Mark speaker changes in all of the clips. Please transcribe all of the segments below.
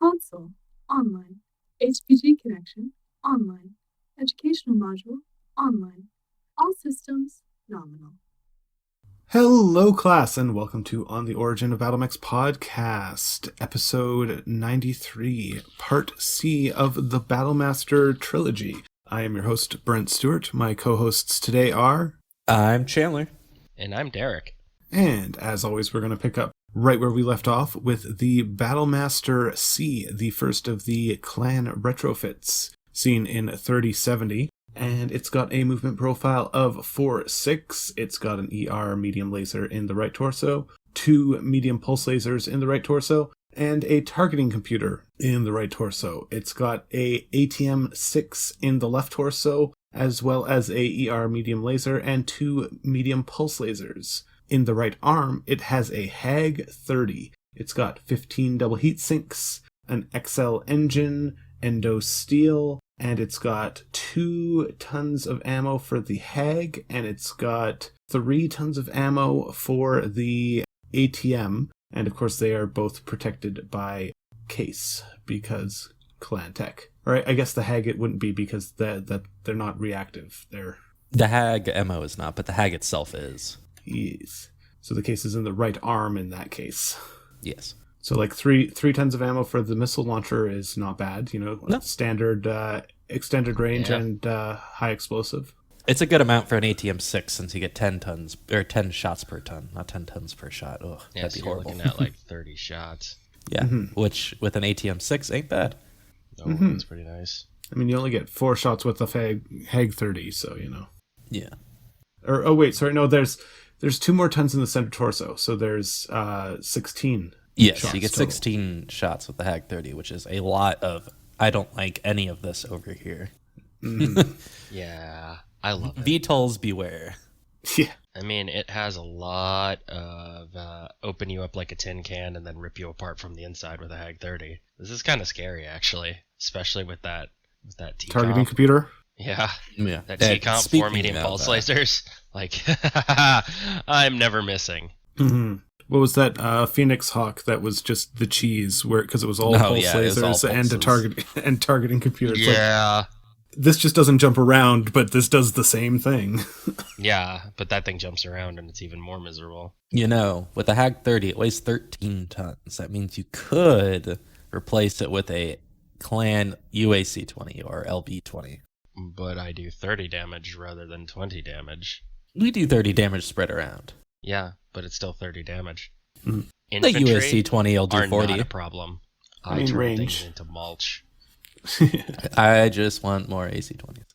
Speaker 1: Console, online. HPG connection, online. Educational module, online. All systems, nominal.
Speaker 2: Hello, class, and welcome to On the Origin of Battlemechs Podcast, episode 93, part C of the Battlemaster trilogy. I am your host, Brent Stewart. My co-hosts today are...
Speaker 3: I'm Chandler.
Speaker 4: And I'm Derek.
Speaker 2: And, as always, we're going to pick up right where we left off with the Battlemaster C, the first of the clan retrofits, seen in 3070. And it's got a movement profile of 4-6. It's got an ER medium laser in the right torso, 2 medium pulse lasers in the right torso, and a targeting computer in the right torso. It's got a ATM-6 in the left torso, as well as a ER medium laser and 2 medium pulse lasers. In the right arm, it has a HAG-30. It's got 15 double heat sinks, an XL engine, endo steel, and it's got 2 tons of ammo for the HAG, and it's got 3 tons of ammo for the ATM, and of course they are both protected by case, because clan tech. Or I guess the HAG it wouldn't be because they're not reactive.
Speaker 3: The HAG ammo is not, but the HAG itself is.
Speaker 2: Yes. So the case is in the right arm in that case.
Speaker 3: Yes.
Speaker 2: So like 3 tons of ammo for the missile launcher is not bad,
Speaker 3: No.
Speaker 2: Standard extended range and high explosive.
Speaker 3: It's a good amount for an ATM-6 since you get 10 tons, or 10 shots per ton, not 10 tons per shot. Ugh,
Speaker 4: Yeah,
Speaker 3: that'd
Speaker 4: so
Speaker 3: be
Speaker 4: you're
Speaker 3: horrible.
Speaker 4: looking at like 30 shots.
Speaker 3: Yeah, which with an ATM-6 ain't bad.
Speaker 4: Oh, that's pretty nice.
Speaker 2: I mean, you only get 4 shots with the HAG 30, so you know.
Speaker 3: Yeah.
Speaker 2: Or there's 2 more tons in the center torso, so there's 16.
Speaker 3: Yes,
Speaker 2: shots
Speaker 3: you get
Speaker 2: total.
Speaker 3: 16 shots with the HAG 30, which is a lot of, I don't like any of this over here.
Speaker 4: Yeah, I love it.
Speaker 3: VTOLs beware.
Speaker 2: Yeah.
Speaker 4: I mean, it has a lot of open you up like a tin can and then rip you apart from the inside with a HAG 30. This is kind of scary, actually, especially with that T-comp.
Speaker 2: Targeting computer.
Speaker 4: Yeah,
Speaker 3: Yeah.
Speaker 4: that T-comp, 4
Speaker 3: speaking
Speaker 4: medium
Speaker 3: of
Speaker 4: pulse
Speaker 3: that,
Speaker 4: lasers. Like, I'm never missing.
Speaker 2: Mm-hmm. What was that Phoenix Hawk that was just the cheese, because it was all
Speaker 3: Oh,
Speaker 2: pulse
Speaker 3: yeah, it was all
Speaker 2: lasers and a
Speaker 3: pulses.
Speaker 2: targeting computer. It's like,
Speaker 4: Yeah.
Speaker 2: this just doesn't jump around, but this does the same thing.
Speaker 4: Yeah, but that thing jumps around and it's even more miserable.
Speaker 3: You know, with the HAG 30, it weighs 13 tons. That means you could replace it with a clan UAC 20 or LB 20.
Speaker 4: But I do 30 damage rather than 20 damage.
Speaker 3: We do 30 damage spread around.
Speaker 4: Yeah, but it's still 30 damage.
Speaker 2: Mhm.
Speaker 3: The
Speaker 4: Infantry
Speaker 3: UAC 20 will do
Speaker 4: are
Speaker 3: 40.
Speaker 4: not a problem.
Speaker 2: I
Speaker 4: I
Speaker 2: mean,
Speaker 4: turn
Speaker 2: range.
Speaker 4: things into mulch.
Speaker 3: I just want more AC 20s.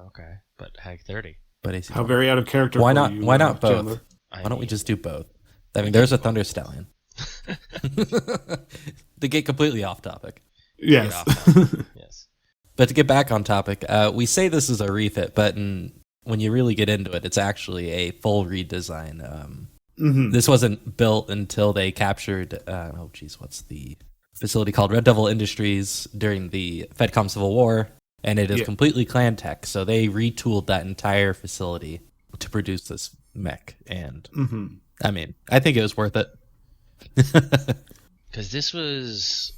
Speaker 4: Okay, but HAG 30.
Speaker 3: But AC
Speaker 2: How
Speaker 3: 20.
Speaker 2: very out of character.
Speaker 3: Why
Speaker 2: for
Speaker 3: not?
Speaker 2: you,
Speaker 3: Why not both?
Speaker 2: Chandler?
Speaker 3: Why don't we just do both? I mean, there's a Thunder Stallion. To get completely off topic.
Speaker 2: Yes.
Speaker 4: Yes.
Speaker 3: But to get back on topic, we say this is a refit, but when you really get into it, it's actually a full redesign. This wasn't built until they captured, what's the facility called? Red Devil Industries during the FedCom Civil War, and it is completely clan tech, so they retooled that entire facility to produce this mech, and I mean, I think it was worth it.
Speaker 4: Because this was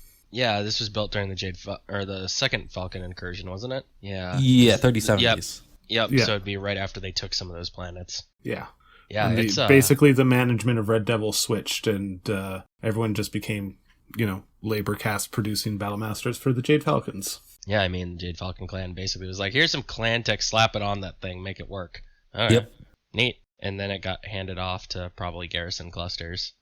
Speaker 4: built during the second Falcon incursion, wasn't it? Yeah.
Speaker 3: Yeah, 3070s.
Speaker 4: Yep.
Speaker 2: Yeah.
Speaker 4: So it'd be right after they took some of those planets.
Speaker 2: Yeah.
Speaker 4: Yeah,
Speaker 2: And
Speaker 4: it's
Speaker 2: basically the management of Red Devil switched, and everyone just became, labor caste producing Battlemasters for the Jade Falcons.
Speaker 4: Yeah, I mean, Jade Falcon clan basically was like, here's some clan tech, slap it on that thing, make it work. All right.
Speaker 3: Yep.
Speaker 4: Neat. And then it got handed off to probably garrison clusters.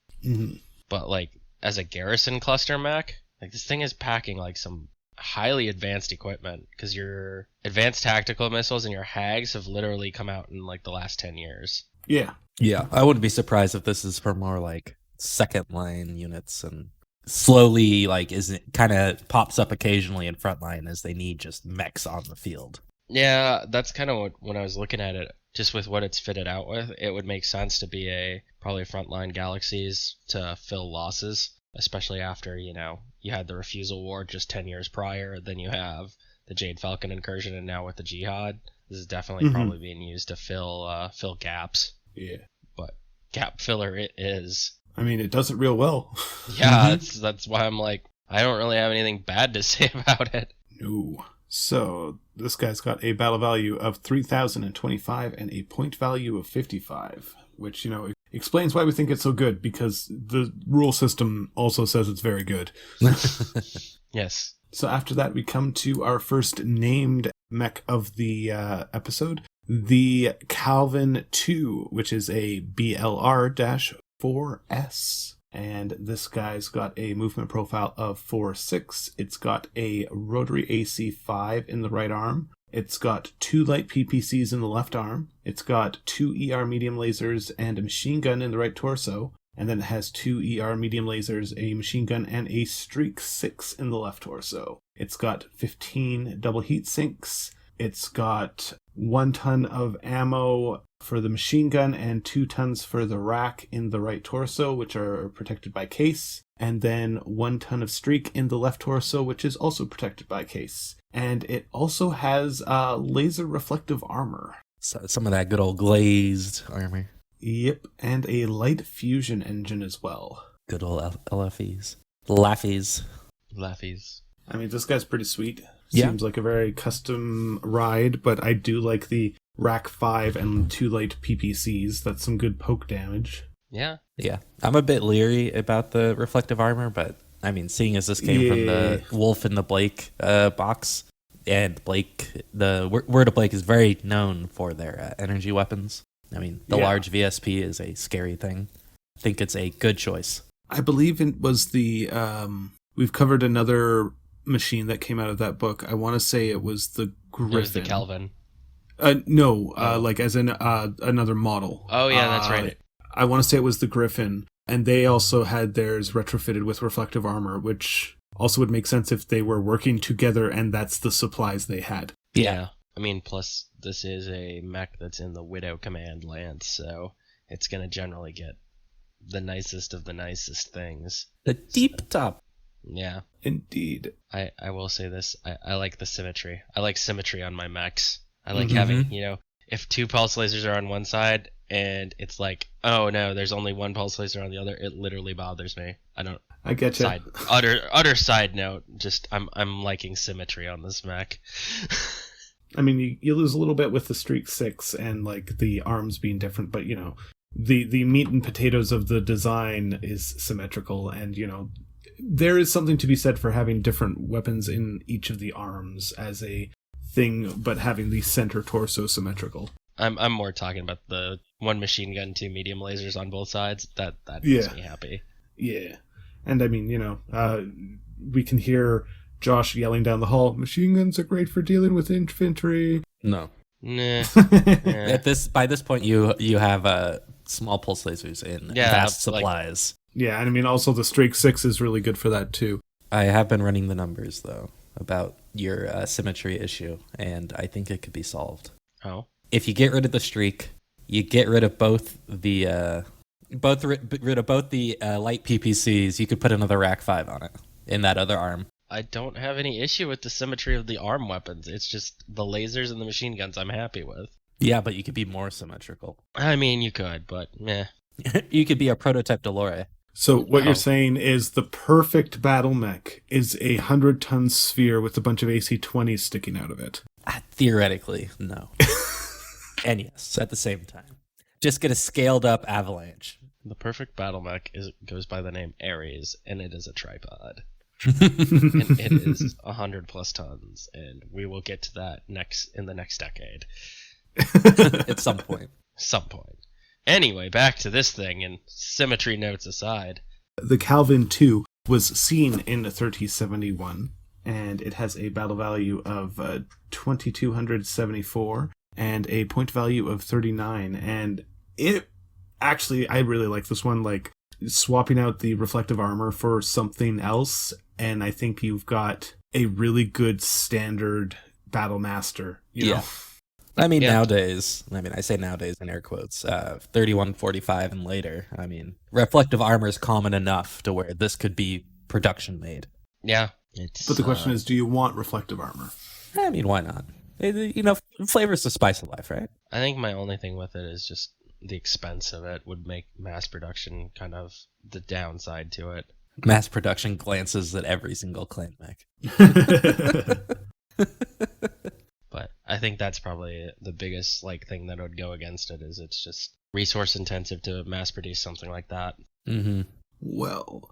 Speaker 4: But like, as a garrison cluster mech, like this thing is packing like some highly advanced equipment, because your advanced tactical missiles and your HAGs have literally come out in like the last 10 years.
Speaker 2: Yeah.
Speaker 3: Yeah, I wouldn't be surprised if this is for more like second line units and slowly kind of pops up occasionally in front line as they need just mechs on the field.
Speaker 4: Yeah, that's kind of when I was looking at it, just with what it's fitted out with, it would make sense to be probably frontline galaxies to fill losses, especially after, you had the Refusal War just 10 years prior, then you have the Jade Falcon incursion, and now with the Jihad. This is definitely probably being used to fill gaps.
Speaker 2: Yeah.
Speaker 4: But gap filler it is.
Speaker 2: I mean, it does it real well.
Speaker 4: Yeah, that's why I'm like, I don't really have anything bad to say about it.
Speaker 2: No. So, this guy's got a battle value of 3,025 and a point value of 55, which, explains why we think it's so good, because the rule system also says it's very good.
Speaker 4: Yes.
Speaker 2: So after that, we come to our first named mech of the episode, the Calvin 2, which is a BLR-4S. And this guy's got a movement profile of 4/6. It's got a rotary AC-5 in the right arm. It's got 2 light PPCs in the left arm. It's got 2 ER medium lasers and a machine gun in the right torso. And then it has 2 ER medium lasers, a machine gun, and a Streak 6 in the left torso. It's got 15 double heat sinks. It's got 1 ton of ammo for the machine gun and 2 tons for the rack in the right torso, which are protected by case. And then 1 ton of Streak in the left torso, which is also protected by case. And it also has laser reflective armor.
Speaker 3: So some of that good old glazed armor.
Speaker 2: Yep, and a light fusion engine as well.
Speaker 3: Good old LFEs. Laffies.
Speaker 2: I mean, this guy's pretty sweet.
Speaker 3: Yeah.
Speaker 2: Seems like a very custom ride, but I do like the Rack 5 and 2 light PPCs. That's some good poke damage.
Speaker 4: Yeah.
Speaker 3: Yeah. I'm a bit leery about the reflective armor, but I mean, seeing as this came from the Wolf and the Blake box, and Blake, the Word of Blake is very known for their energy weapons. I mean, the large VSP is a scary thing. I think it's a good choice.
Speaker 2: I believe it was the... we've covered another machine that came out of that book. I want to say it was the Griffin.
Speaker 4: It was the Calvin.
Speaker 2: No, like as in another model.
Speaker 4: Oh, yeah, that's right.
Speaker 2: I want to say it was the Griffin, and they also had theirs retrofitted with reflective armor, which also would make sense if they were working together and that's the supplies they had.
Speaker 4: Yeah. I mean, plus this is a mech that's in the Widow Command Lance, so it's going to generally get the nicest of the nicest things.
Speaker 3: The deep top.
Speaker 4: Yeah.
Speaker 2: Indeed.
Speaker 4: I will say this. I like the symmetry. I like symmetry on my mechs. I like having, if 2 pulse lasers are on one side and it's like, oh no, there's only 1 pulse laser on the other, it literally bothers me.
Speaker 2: I get you.
Speaker 4: Utter side note, just I'm liking symmetry on this mech.
Speaker 2: I mean, you lose a little bit with the Streak 6 and like the arms being different, but the meat and potatoes of the design is symmetrical, and there is something to be said for having different weapons in each of the arms as a thing, but having the center torso symmetrical.
Speaker 4: I'm more talking about the 1 machine gun, 2 medium lasers on both sides. That makes me happy.
Speaker 2: Yeah. And I mean, we can hear Josh yelling down the hall, machine guns are great for dealing with infantry.
Speaker 3: No.
Speaker 4: Nah.
Speaker 3: By this point, you have small pulse lasers in vast supplies.
Speaker 2: Yeah, and I mean, also the Streak 6 is really good for that, too.
Speaker 3: I have been running the numbers, though, about your symmetry issue, and I think it could be solved.
Speaker 4: Oh?
Speaker 3: If you get rid of the Streak, you get rid of both the light PPCs, you could put another Rack 5 on it, in that other arm.
Speaker 4: I don't have any issue with the symmetry of the arm weapons. It's just the lasers and the machine guns I'm happy with.
Speaker 3: Yeah, but you could be more symmetrical.
Speaker 4: I mean, you could, but meh.
Speaker 3: You could be a prototype Delore.
Speaker 2: So what you're saying is the perfect battle mech is a 100-ton sphere with a bunch of AC-20s sticking out of it.
Speaker 3: Theoretically, no. And yes, at the same time. Just get a scaled-up avalanche.
Speaker 4: The perfect battle mech goes by the name Ares, and it is a tripod. And it is 100+ tons, and we will get to that in the next decade.
Speaker 3: At some point.
Speaker 4: Anyway, back to this thing, and symmetry notes aside.
Speaker 2: The Calvin 2 was seen in 3071, and it has a battle value of 2274 and a point value of 39. And it actually, I really like this one, like swapping out the reflective armor for something else, and I think you've got a really good standard Battlemaster, you know?
Speaker 3: I mean, nowadays, I say nowadays in air quotes, 3145 and later, reflective armor is common enough to where this could be production made.
Speaker 4: Yeah.
Speaker 2: But the question is, do you want reflective armor?
Speaker 3: I mean, why not? Flavor's the spice of life, right?
Speaker 4: I think my only thing with it is just the expense of it would make mass production kind of the downside to it.
Speaker 3: Mass production glances at every single clan mech.
Speaker 4: But I think that's probably the biggest thing that would go against it, is it's just resource intensive to mass produce something like that.
Speaker 3: Mm-hmm.
Speaker 2: Well,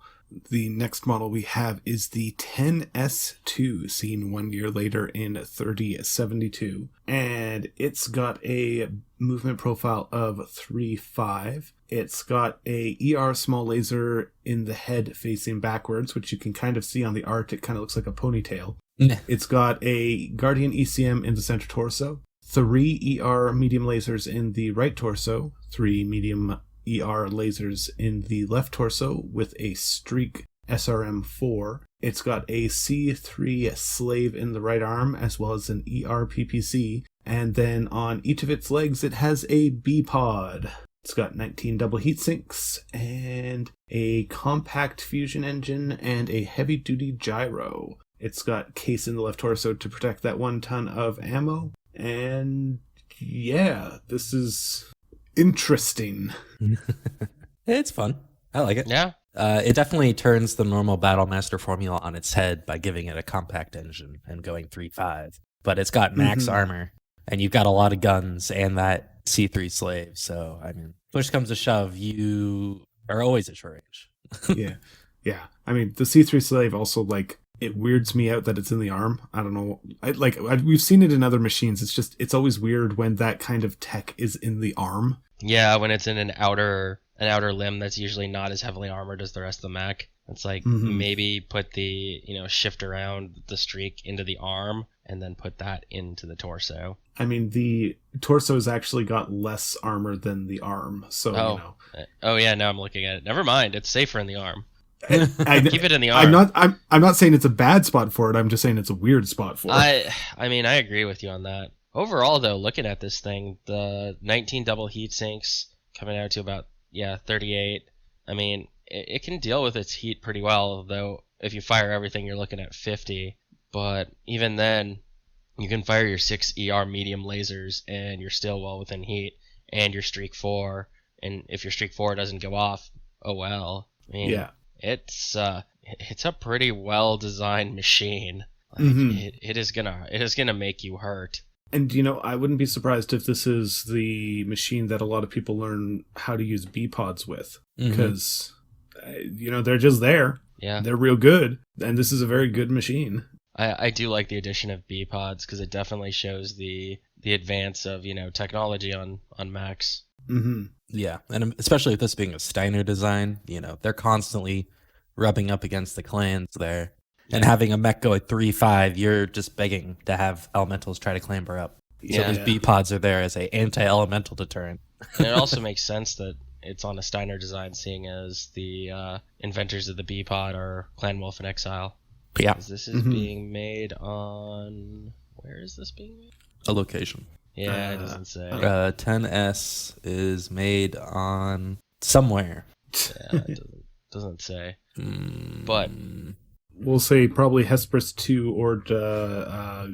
Speaker 2: the next model we have is the 10S2, seen 1 year later in 3072. And it's got a movement profile of 3.5. It's got a ER small laser in the head facing backwards, which you can kind of see on the art. It kind of looks like a ponytail. It's got a Guardian ECM in the center torso, 3 ER medium lasers in the right torso, 3 medium ER lasers in the left torso with a Streak SRM-4. It's got a C3 slave in the right arm as well as an ER PPC, and then on each of its legs it has a B-pod. It's got 19 double heat sinks and a compact fusion engine and a heavy-duty gyro. It's got case in the left torso to protect that 1 ton of ammo. And yeah, this is interesting.
Speaker 3: It's fun. I like it.
Speaker 4: Yeah.
Speaker 3: It definitely turns the normal Battlemaster formula on its head by giving it a compact engine and going 3.5. But it's got max armor, and you've got a lot of guns and that C3 slave. So, I mean, push comes to shove, you are always at short range.
Speaker 2: Yeah. I mean, the C3 slave also, it weirds me out that it's in the arm. I don't know. We've seen it in other machines. It's always weird when that kind of tech is in the arm.
Speaker 4: Yeah, when it's in an outer limb that's usually not as heavily armored as the rest of the mech. It's maybe put the, shift around the streak into the arm and then put that into the torso.
Speaker 2: I mean, the torso has actually got less armor than the arm, so,
Speaker 4: Oh, yeah, now I'm looking at it. Never mind, it's safer in the arm.
Speaker 2: Keep
Speaker 4: it in the arm.
Speaker 2: I'm not saying it's a bad spot for it. I'm just saying it's a weird spot for it.
Speaker 4: I mean, I agree with you on that. Overall, though, looking at this thing, the 19 double heat sinks coming out to about 38. I mean, it can deal with its heat pretty well, though. If you fire everything, you're looking at 50. But even then, you can fire your 6 ER medium lasers, and you're still well within heat, and your Streak 4. And if your Streak 4 doesn't go off, oh well. I mean,
Speaker 2: yeah.
Speaker 4: It's a pretty well designed machine. It is gonna make you hurt.
Speaker 2: And I wouldn't be surprised if this is the machine that a lot of people learn how to use B-pods with, because they're just there.
Speaker 4: Yeah,
Speaker 2: they're real good, and this is a very good machine.
Speaker 4: I do like the addition of B-pods because it definitely shows the advance of technology on mechs.
Speaker 3: Yeah, and especially with this being a Steiner design, they're constantly rubbing up against the clans there. And having a mech go at 3.5, you're just begging to have elementals try to clamber up. So these B-pods are there as a anti-elemental deterrent.
Speaker 4: And it also makes sense that it's on a Steiner design, seeing as the inventors of the B-pod are Clan Wolf in Exile.
Speaker 3: Yeah.
Speaker 4: This is being made on... Where is this being made?
Speaker 3: A location.
Speaker 4: Yeah, it doesn't say.
Speaker 3: 10S is made on somewhere.
Speaker 4: Yeah, it doesn't say. But
Speaker 2: we'll say probably Hesperus 2 or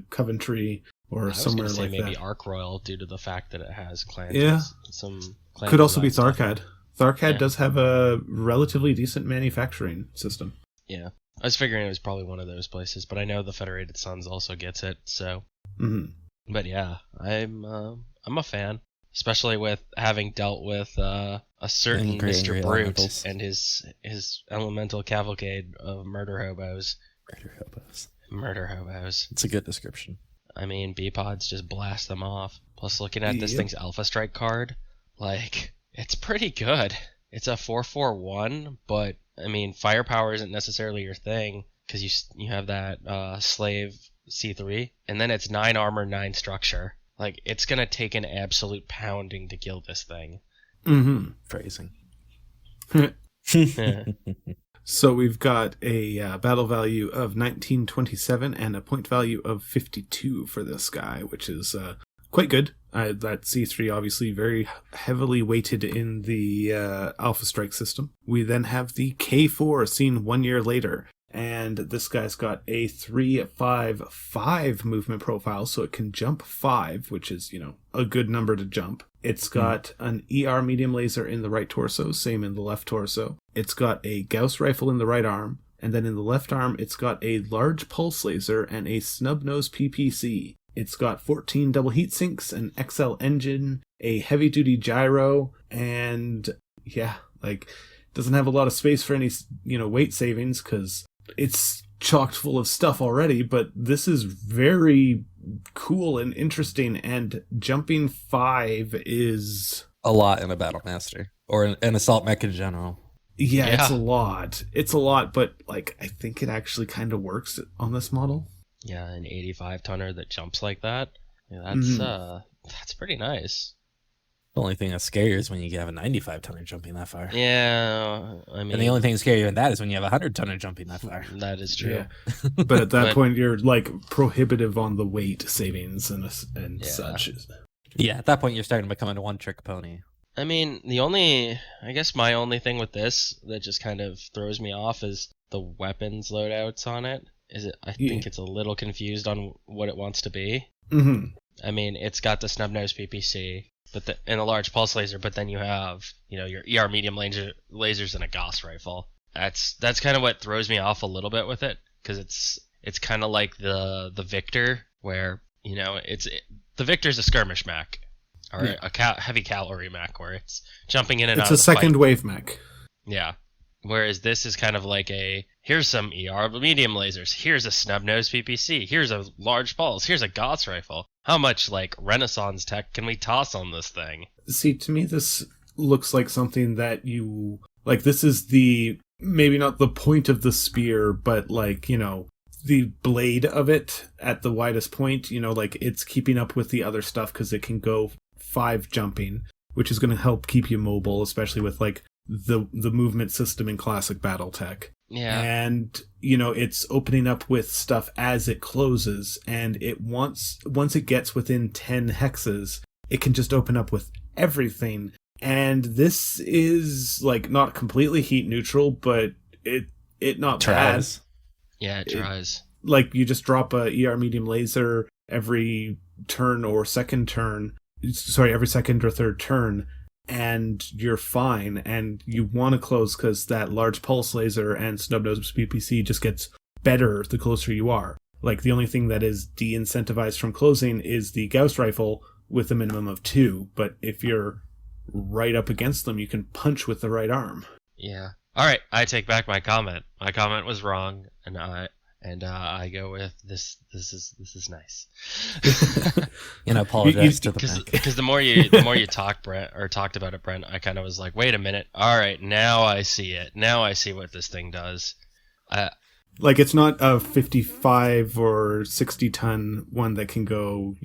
Speaker 2: Coventry or somewhere like that. I was
Speaker 4: going to say maybe Ark Royal due to the fact that it has clans.
Speaker 2: Yeah.
Speaker 4: Some clan
Speaker 2: could also be Tharkad. Tharkad does have a relatively decent manufacturing system.
Speaker 4: Yeah. I was figuring it was probably one of those places, but I know the Federated Suns also gets it, so... But yeah, I'm a fan, especially with having dealt with a certain Mr. Brute and his elemental cavalcade of murder hobos. Murder hobos.
Speaker 3: It's a good description.
Speaker 4: I mean, B-pods just blast them off. Plus, looking at this thing's Alpha Strike card, it's pretty good. It's a 4/4/1, but I mean, firepower isn't necessarily your thing because you have that slave C3, and then it's 9 armor, 9 structure. It's gonna take an absolute pounding to kill this thing.
Speaker 3: Phrasing.
Speaker 2: So we've got a battle value of 1927 and a point value of 52 for this guy, which is quite good. That C3 obviously very heavily weighted in the Alpha Strike system. We then have the K4 seen 1 year later. And this guy's got a 3.5.5 movement profile, so it can jump 5, which is, a good number to jump. It's got an ER medium laser in the right torso, same in the left torso. It's got a Gauss rifle in the right arm, and then in the left arm, it's got a large pulse laser and a snub-nose PPC. It's got 14 double heat sinks, an XL engine, a heavy-duty gyro, and yeah, like, doesn't have a lot of space for any, weight savings because it's chocked full of stuff already, but this is very cool and interesting, and jumping 5 is
Speaker 3: a lot in a Battlemaster or an assault mech in general.
Speaker 2: Yeah, it's a lot. It's a lot, but like I think it actually kind of works on this model.
Speaker 4: Yeah, an 85 tonner that jumps like that. Yeah, that's pretty nice.
Speaker 3: The only thing that's scary is when you have a 95 tonner jumping that far.
Speaker 4: Yeah, I mean,
Speaker 3: and the only thing scarier than that is when you have a 100 tonner jumping that far.
Speaker 4: That is true.
Speaker 2: Yeah. But at that point, you're like prohibitive on the weight savings and such.
Speaker 3: Yeah, at that point, you're starting to become a one-trick pony.
Speaker 4: I mean, I guess my only thing with this that just kind of throws me off is the weapons loadouts on it. I think it's a little confused on what it wants to be.
Speaker 2: Mm-hmm.
Speaker 4: I mean, it's got the snub-nose PPC, and a large pulse laser, but then you have, your ER medium lasers and a Gauss rifle. That's kind of what throws me off a little bit with it, because it's kind of like the Victor, where, the Victor's a skirmish mech. Or a heavy cavalry mech where it's jumping in and out of the
Speaker 2: It's a second
Speaker 4: fight.
Speaker 2: wave mech.
Speaker 4: Yeah. Whereas this is kind of like here's some ER medium lasers, here's a snub-nose PPC, here's a large pulse, here's a Gauss rifle. How much, Renaissance tech can we toss on this thing?
Speaker 2: See, to me, this looks like something that this is maybe not the point of the spear, but the blade of it at the widest point, it's keeping up with the other stuff because it can go 5 jumping, which is going to help keep you mobile, especially with the movement system in classic Battletech.
Speaker 4: Yeah.
Speaker 2: And it's opening up with stuff as it closes, and once it gets within 10 hexes, it can just open up with everything. And this is not completely heat neutral, but it not
Speaker 3: tries.
Speaker 2: bad.
Speaker 4: Yeah, it tries.
Speaker 2: You just drop a ER medium laser every turn or second turn. Sorry, every second or third turn, and you're fine. And you want to close because that large pulse laser and snub-nose PPC just gets better the closer you are. The only thing that is de-incentivized from closing is the Gauss rifle with a minimum of 2. But if you're right up against them, you can punch with the right arm.
Speaker 4: Yeah. All right, I take back my comment. My comment was wrong, and I go with this. This is nice.
Speaker 3: Apologize to the pack.
Speaker 4: Because the more you talked about it, Brent, I kind of was like, wait a minute. All right, now I see it. Now I see what this thing does.
Speaker 2: It's not a 55 or 60 ton one that can go,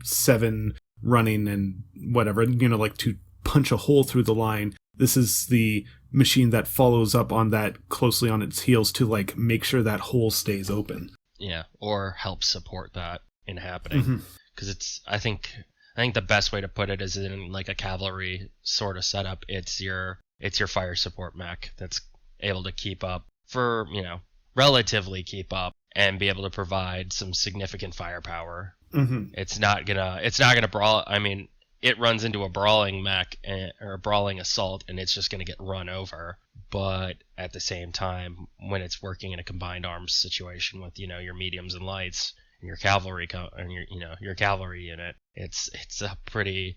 Speaker 2: 7 running and whatever, to punch a hole through the line. This is the machine that follows up on that closely on its heels to make sure that hole stays open.
Speaker 4: Yeah, or help support that in happening. Because I think the best way to put it is in a cavalry sort of setup. It's your fire support mech that's able to keep up for relatively keep up and be able to provide some significant firepower. It's not gonna brawl. I mean, it runs into a brawling mech or a brawling assault, and it's just going to get run over. But at the same time, when it's working in a combined arms situation with your mediums and lights and your cavalry and your cavalry unit, it's a pretty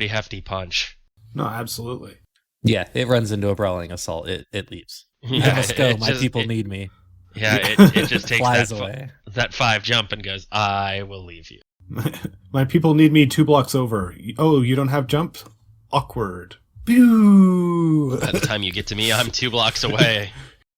Speaker 4: hefty punch.
Speaker 2: No, absolutely.
Speaker 3: Yeah, it runs into a brawling assault. It leaves.
Speaker 4: Yeah,
Speaker 3: I must go. My people need me.
Speaker 4: Yeah, it just takes
Speaker 3: Flies away.
Speaker 4: that 5 jump and goes, I will leave you.
Speaker 2: My people need me 2 blocks over. Oh, you don't have jump? Awkward. Pew!
Speaker 4: By the time you get to me, I'm 2 blocks away.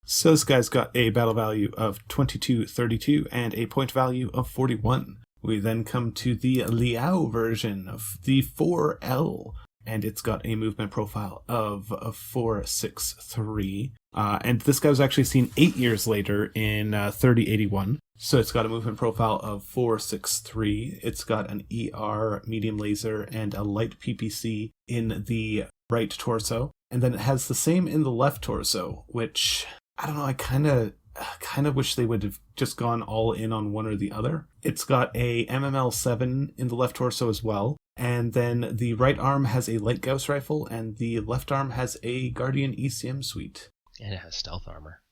Speaker 2: So this guy's got a battle value of 2232 and a point value of 41. We then come to the Liao version of the 4L, and it's got a movement profile of 463. And this guy was actually seen 8 years later in 3081. So it's got a movement profile of 463. It's got an ER medium laser and a light PPC in the right torso. And then it has the same in the left torso, which, I don't know, I kind of wish they would have just gone all in on one or the other. It's got a MML7 in the left torso as well. And then the right arm has a light Gauss rifle, and the left arm has a Guardian ECM suite.
Speaker 4: And it has stealth armor.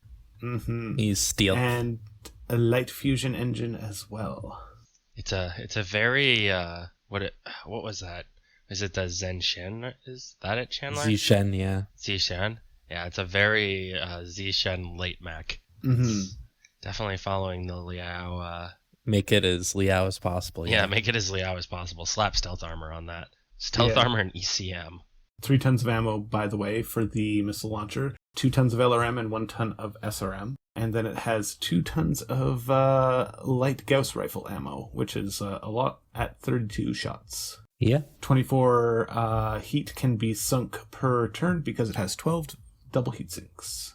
Speaker 2: Mm-hmm.
Speaker 3: He's steel.
Speaker 2: And a light fusion engine as well.
Speaker 4: It's a very what was that? Is it the Zenshin? Is that it, Chandler?
Speaker 3: Zishen, yeah.
Speaker 4: Zishen? Yeah, it's a very Zishen late mech.
Speaker 2: Mm-hmm.
Speaker 4: Definitely following the Liao.
Speaker 3: Make it as Liao as possible.
Speaker 4: Yeah, make it as Liao as possible. Slap stealth armor on that. Stealth armor and ECM.
Speaker 2: 3 tons of ammo, by the way, for the missile launcher. 2 tons of LRM and 1 ton of SRM. And then it has 2 tons of light Gauss rifle ammo, which is a lot at 32 shots.
Speaker 3: Yeah.
Speaker 2: 24 heat can be sunk per turn because it has 12 double heat sinks.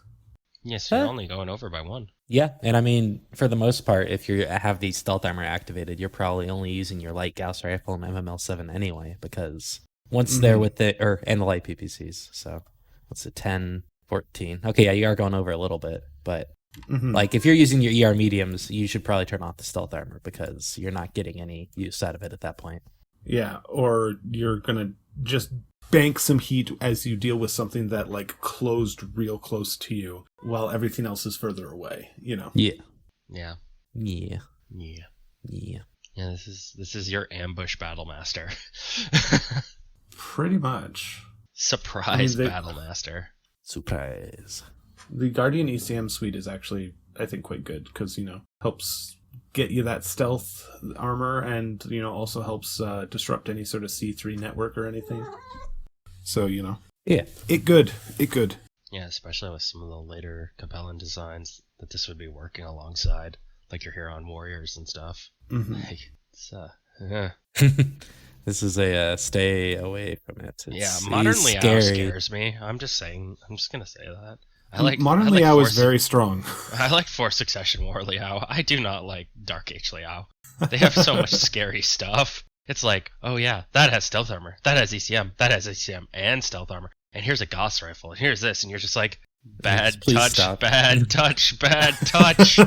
Speaker 4: Yes, you're only going over by 1.
Speaker 3: Yeah, and I mean, for the most part, if you have the stealth armor activated, you're probably only using your light Gauss rifle and MML7 anyway, because once they're with it, and the light PPCs, so what's it, 10, 14? Okay, yeah, you are going over a little bit, but like if you're using your ER mediums, you should probably turn off the stealth armor because you're not getting any use out of it at that point.
Speaker 2: Yeah, or you're gonna just bank some heat as you deal with something that like closed real close to you while everything else is further away, you know.
Speaker 3: Yeah.
Speaker 4: Yeah.
Speaker 3: Yeah.
Speaker 4: Yeah.
Speaker 3: Yeah.
Speaker 4: Yeah, this is your ambush Battlemaster.
Speaker 2: Pretty much.
Speaker 4: Surprise Battlemaster.
Speaker 3: Surprise.
Speaker 2: The Guardian ECM suite is actually, I think, quite good because, you know, helps get you that stealth armor and, you know, also helps disrupt any sort of C3 network or anything. So, you know.
Speaker 3: Yeah.
Speaker 2: It good.
Speaker 4: Yeah, especially with some of the later Capellan designs that this would be working alongside, like your Huron Warriors and stuff. Like, it's,
Speaker 3: This is a stay away from it.
Speaker 4: Modern Liao
Speaker 3: scary.
Speaker 4: scares me. I'm just gonna say that.
Speaker 2: Modern Liao is very strong.
Speaker 4: I like 4 Succession War Liao. I do not like Dark Age Liao. They have so much scary stuff. It's like, oh yeah, that has stealth armor, that has ECM, that has ECM and stealth armor, and here's a Gauss rifle, and here's this, and you're just like, bad touch, bad touch, bad touch.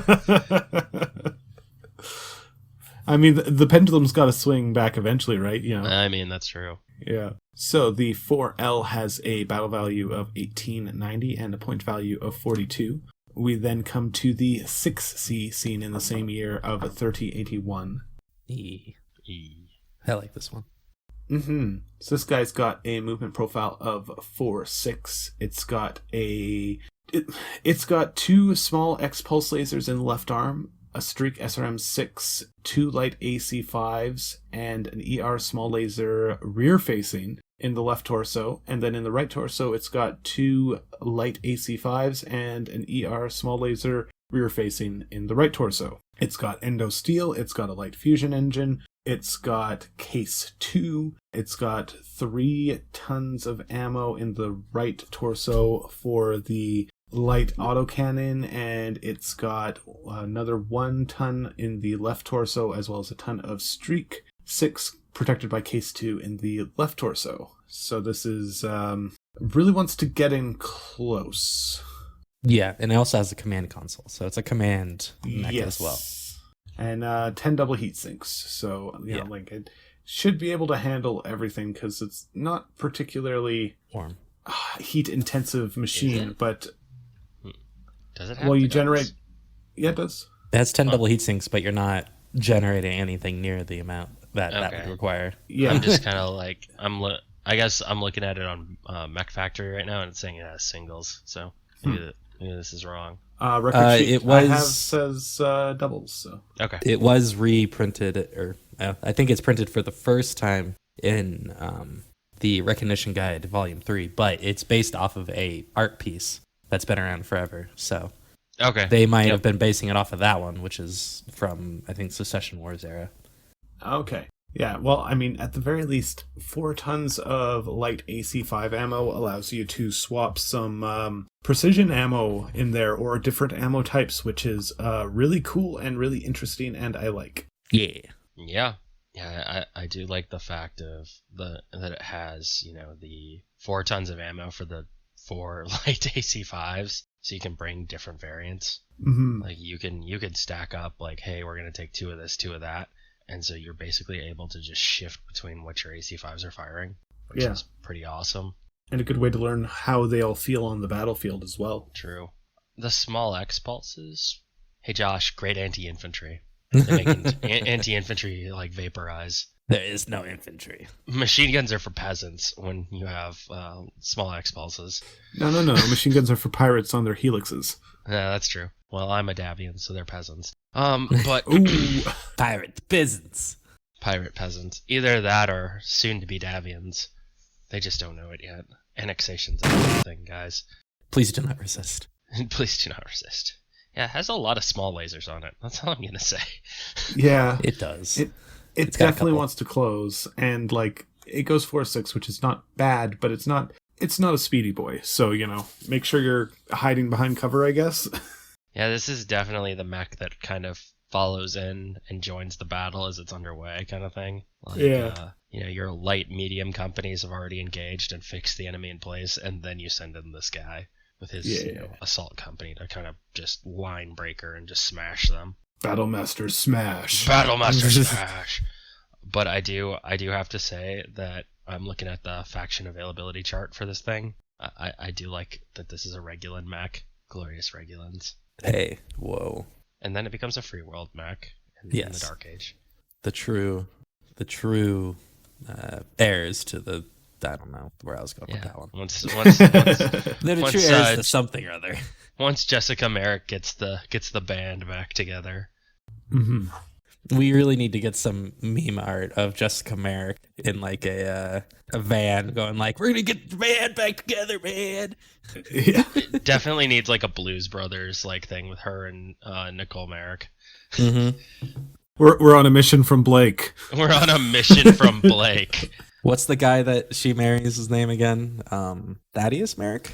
Speaker 2: I mean, the pendulum's got to swing back eventually, right? You know.
Speaker 4: I mean, that's true.
Speaker 2: Yeah. So the 4L has a battle value of 1890 and a point value of 42. We then come to the 6C seen in the same year of 3081.
Speaker 3: I like this one.
Speaker 2: So this guy's got a movement profile of 4-6. It's got 2 small X pulse lasers in the left arm, a streak SRM-6, 2 light AC-5s, and an ER small laser rear-facing in the left torso. And then in the right torso, it's got 2 light AC-5s and an ER small laser rear-facing in the right torso. It's got endo steel, it's got a light fusion engine, it's got case 2, it's got 3 tons of ammo in the right torso for the light autocannon, and it's got another 1 ton in the left torso, as well as a ton of streak 6 protected by case 2 in the left torso. So this is really wants to get in close.
Speaker 3: Yeah, and it also has a command console, so it's a command mech as well.
Speaker 2: And 10 double heat sinks, so you know, like it should be able to handle everything because it's not particularly
Speaker 3: warm,
Speaker 2: heat intensive machine. But
Speaker 4: does it have
Speaker 2: you generate? Yeah, it does.
Speaker 3: It has 10 double heat sinks, but you're not generating anything near the amount that would require.
Speaker 2: Yeah,
Speaker 4: I'm just kind of like I guess I'm looking at it on Mech Factory right now, and it's saying it has singles. So maybe this is wrong.
Speaker 2: Record sheet I have says doubles. So
Speaker 4: okay,
Speaker 3: it was reprinted, or I think it's printed for the first time in the Recognition Guide Volume 3, but it's based off of a art piece that's been around forever. So
Speaker 4: okay,
Speaker 3: they might have been basing it off of that one, which is from I think Secession Wars era.
Speaker 2: Okay. Yeah, well, I mean, at the very least, 4 tons of light AC-5 ammo allows you to swap some precision ammo in there, or different ammo types, which is really cool and really interesting, and I like.
Speaker 4: Yeah, I do like the fact of that it has, you know, the 4 tons of ammo for the 4 light AC-5s, so you can bring different variants. Like you can stack up, like, hey, we're gonna take 2 of this, 2 of that. and so you're basically able to just shift between what your AC-5s are firing, which is pretty awesome.
Speaker 2: And a good way to learn how they all feel on the battlefield as well.
Speaker 4: True. The small X pulses. Hey Josh, great anti-infantry. They make anti-infantry like vaporize.
Speaker 3: There is no infantry.
Speaker 4: Machine guns are for peasants when you have small X pulses.
Speaker 2: No. Machine guns are for pirates on their helixes.
Speaker 4: Yeah, that's true. Well, I'm a Davian, so they're peasants. But
Speaker 3: Pirate peasants.
Speaker 4: Pirate peasants. Either that or soon-to-be Davians. They just don't know it yet. Annexation's a thing, guys.
Speaker 3: Please do not resist.
Speaker 4: Please do not resist. Yeah, it has a lot of small lasers on it. That's all I'm gonna say.
Speaker 2: Yeah,
Speaker 3: it does.
Speaker 2: It definitely wants to close, and like it goes 4.6, which is not bad, but it's not a speedy boy. So make sure you're hiding behind cover, I guess.
Speaker 4: Yeah, this is definitely the mech that kind of follows in and joins the battle as it's underway, kind of thing. Like, your light medium companies have already engaged and fixed the enemy in place, and then you send in this guy with his assault company to kind of just line breaker and just smash them.
Speaker 2: Battlemaster smash.
Speaker 4: Battlemaster smash. But I do have to say that I'm looking at the faction availability chart for this thing. I do like that this is a Regulan mech. Glorious Regulans.
Speaker 3: Hey, whoa.
Speaker 4: And then it becomes a free world mech in the Dark Age. The true
Speaker 3: heirs to the... I don't know where I was going with that one.
Speaker 4: Once
Speaker 3: the true heirs to something or other.
Speaker 4: Once Jessica Merrick gets the band back together.
Speaker 2: Mm-hmm.
Speaker 3: We really need to get some meme art of Jessica Merrick in like a van going like, we're gonna get the band back together, man.
Speaker 2: Yeah.
Speaker 4: It definitely needs like a Blues Brothers like thing with her and Nicole Merrick.
Speaker 3: Mm-hmm.
Speaker 2: We're on a mission from Blake.
Speaker 4: We're on a mission from Blake.
Speaker 3: What's the guy that she marries, his name again? Thaddeus Merrick?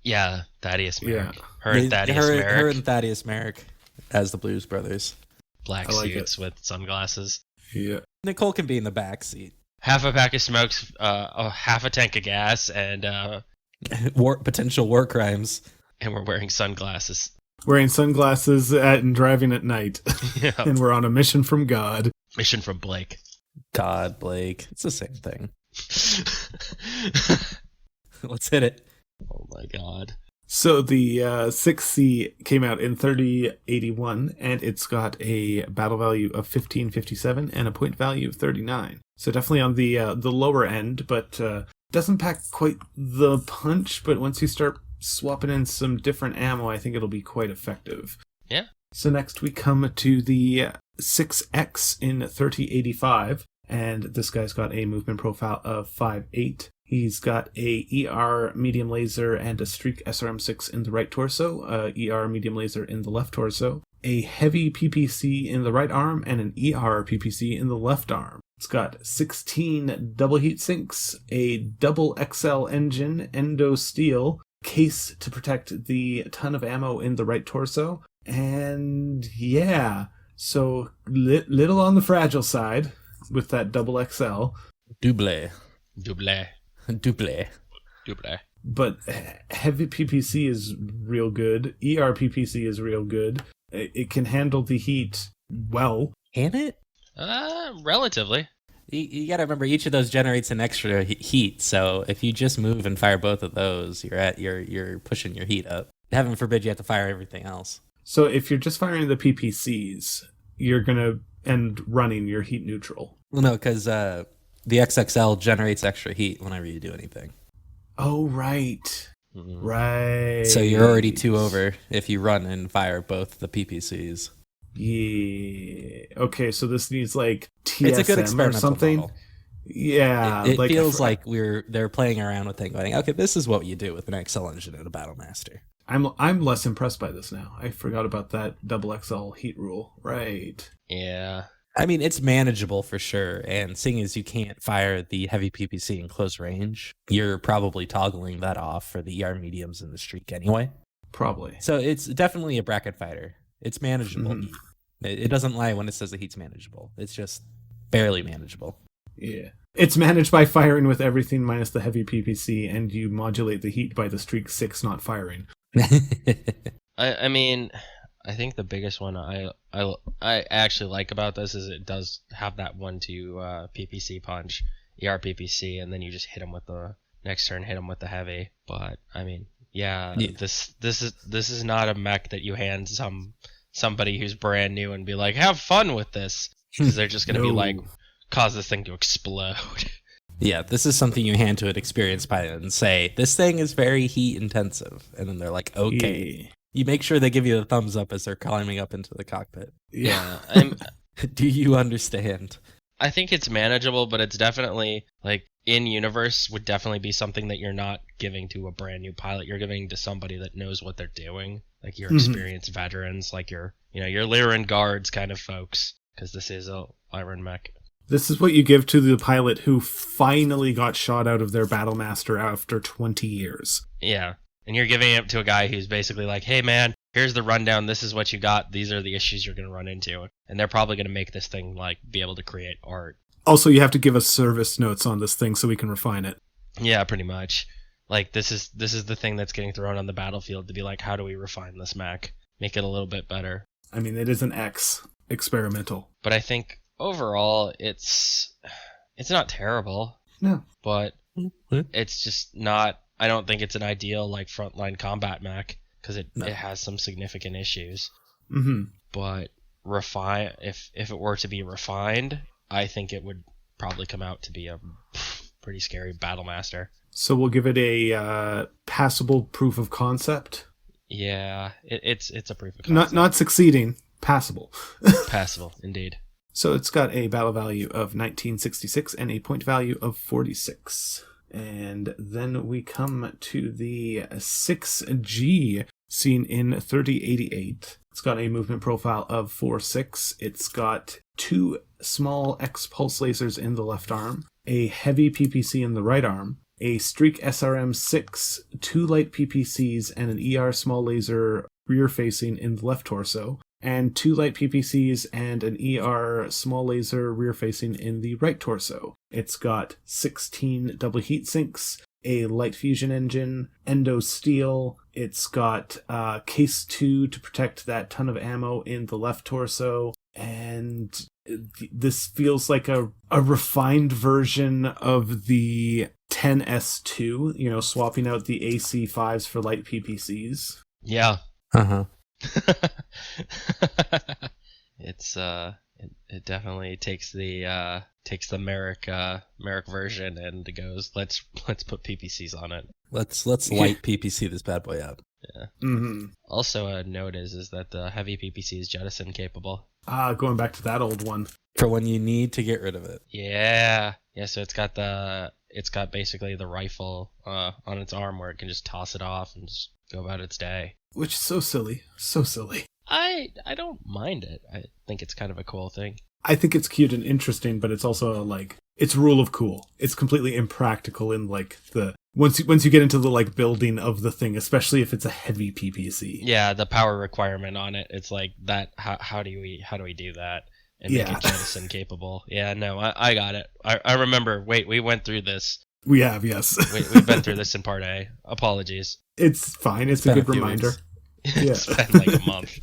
Speaker 4: Yeah, Thaddeus Merrick.
Speaker 3: Yeah.
Speaker 4: Her and
Speaker 3: Thaddeus Merrick as the Blues Brothers.
Speaker 4: Black suits with sunglasses.
Speaker 2: Yeah.
Speaker 3: Nicole can be in the back seat.
Speaker 4: Half a pack of smokes, half a tank of gas, and
Speaker 3: potential war crimes.
Speaker 4: And we're wearing sunglasses.
Speaker 2: Wearing sunglasses and driving at night.
Speaker 4: Yep.
Speaker 2: And we're on a mission from God.
Speaker 4: Mission from Blake.
Speaker 3: God, Blake. It's the same thing. Let's hit it.
Speaker 4: Oh my God.
Speaker 2: So the 6C came out in 3081, and it's got a battle value of 1557 and a point value of 39. So definitely on the lower end, but doesn't pack quite the punch. But once you start swapping in some different ammo, I think it'll be quite effective.
Speaker 4: Yeah.
Speaker 2: So next we come to the 6X in 3085, and this guy's got a movement profile of 5'8". He's got a ER medium laser and a Streak SRM6 in the right torso, ER medium laser in the left torso, a heavy PPC in the right arm, and an ER PPC in the left arm. It's got 16 double heat sinks, a double XL engine, endo steel, case to protect the ton of ammo in the right torso, and yeah, so little on the fragile side with that double XL.
Speaker 3: Double.
Speaker 2: But heavy PPC is real good. ER PPC is real good. It can handle the heat well.
Speaker 3: Can it?
Speaker 4: Relatively.
Speaker 3: You gotta remember, each of those generates an extra heat. So if you just move and fire both of those, you're pushing your heat up. Heaven forbid you have to fire everything else.
Speaker 2: So if you're just firing the PPCs, you're gonna end running your heat neutral.
Speaker 3: Well, no, because the XXL generates extra heat whenever you do anything.
Speaker 2: Oh, right.
Speaker 4: Mm-hmm.
Speaker 2: Right.
Speaker 3: So you're already 2 over if you run and fire both the PPCs.
Speaker 2: Yeah. Okay, so this needs like TSM
Speaker 3: it's a good experimental
Speaker 2: or something.
Speaker 3: Model.
Speaker 2: Yeah.
Speaker 3: It feels like they're playing around with it, going, okay, this is what you do with an XL engine in a Battlemaster.
Speaker 2: I'm less impressed by this now. I forgot about that double XL heat rule. Right.
Speaker 4: Yeah.
Speaker 3: I mean, it's manageable for sure, and seeing as you can't fire the heavy PPC in close range, you're probably toggling that off for the ER mediums in the Streak anyway.
Speaker 2: Probably.
Speaker 3: So it's definitely a bracket fighter. It's manageable.
Speaker 2: Mm-hmm.
Speaker 3: It doesn't lie when it says the heat's manageable. It's just barely manageable.
Speaker 2: Yeah. It's managed by firing with everything minus the heavy PPC, and you modulate the heat by the Streak 6 not firing.
Speaker 4: I mean, I think the biggest one I actually like about this is it does have that 1/2 PPC punch, ER PPC, and then you just hit him with the next turn, hit him with the heavy. But I mean, yeah. This is not a mech that you hand somebody who's brand new and be like, have fun with this, because they're just gonna be like, cause this thing to explode.
Speaker 3: Yeah, this is something you hand to an experienced pilot and say, this thing is very heat intensive, and then they're like, okay. Yeah. You make sure they give you the thumbs up as they're climbing up into the cockpit.
Speaker 4: Yeah.
Speaker 3: Do you understand?
Speaker 4: I think it's manageable, but it's definitely, like, in-universe would definitely be something that you're not giving to a brand new pilot. You're giving to somebody that knows what they're doing, like your experienced veterans, like your Lyran guards kind of folks, because this is a Lyran mech.
Speaker 2: This is what you give to the pilot who finally got shot out of their Battlemaster after 20 years.
Speaker 4: Yeah. And you're giving it to a guy who's basically like, hey man, here's the rundown, this is what you got, these are the issues you're going to run into. And they're probably going to make this thing, like, be able to create art.
Speaker 2: Also, you have to give us service notes on this thing so we can refine it.
Speaker 4: Yeah, pretty much. Like, this is the thing that's getting thrown on the battlefield to be like, how do we refine this mech? Make it a little bit better.
Speaker 2: I mean, it is an experimental.
Speaker 4: But I think, overall, it's not terrible.
Speaker 2: No.
Speaker 4: But it's just not... I don't think it's an ideal, like, frontline combat mech, because it has some significant issues.
Speaker 2: Mm-hmm.
Speaker 4: But if it were to be refined, I think it would probably come out to be a pretty scary Battlemaster.
Speaker 2: So we'll give it a passable proof of concept?
Speaker 4: Yeah, it's a proof of concept.
Speaker 2: Not succeeding, passable.
Speaker 4: Passable, indeed.
Speaker 2: So it's got a battle value of 1966 and a point value of 46. And then we come to the 6G, seen in 3088. It's got a movement profile of 4/6. It's got 2 small X-pulse lasers in the left arm, a heavy PPC in the right arm, a Streak SRM-6, 2 light PPCs, and an ER small laser rear-facing in the left torso, and 2 light PPCs and an ER small laser rear-facing in the right torso. It's got 16 double heat sinks, a light fusion engine, endo steel. It's got case 2 to protect that ton of ammo in the left torso, and this feels like a refined version of the 10S2, swapping out the AC5s for light PPCs.
Speaker 4: Yeah.
Speaker 3: Uh-huh.
Speaker 4: It's it definitely takes the Merrick version and goes, let's put PPCs on it.
Speaker 3: Let's light PPC this bad boy up.
Speaker 4: Yeah.
Speaker 2: Mm-hmm.
Speaker 4: Also, a note is that the heavy PPC is jettison capable.
Speaker 2: Going back to that old one.
Speaker 3: For when you need to get rid of it.
Speaker 4: Yeah. Yeah, so it's got basically the rifle on its arm where it can just toss it off and just go about its day.
Speaker 2: Which is so silly. So silly.
Speaker 4: I don't mind it. I think it's kind of a cool thing.
Speaker 2: I think it's cute and interesting, but it's also like, it's rule of cool. It's completely impractical in like the once you get into the like building of the thing, especially if it's a heavy PPC.
Speaker 4: Yeah, the power requirement on it. It's like that. How do we do that and make it jettison capable? Yeah, no, I got it. I remember. Wait, we went through this.
Speaker 2: We have, yes.
Speaker 4: We've been through this in part A. Apologies.
Speaker 2: It's fine. It's a good reminder.
Speaker 4: It's been like a month.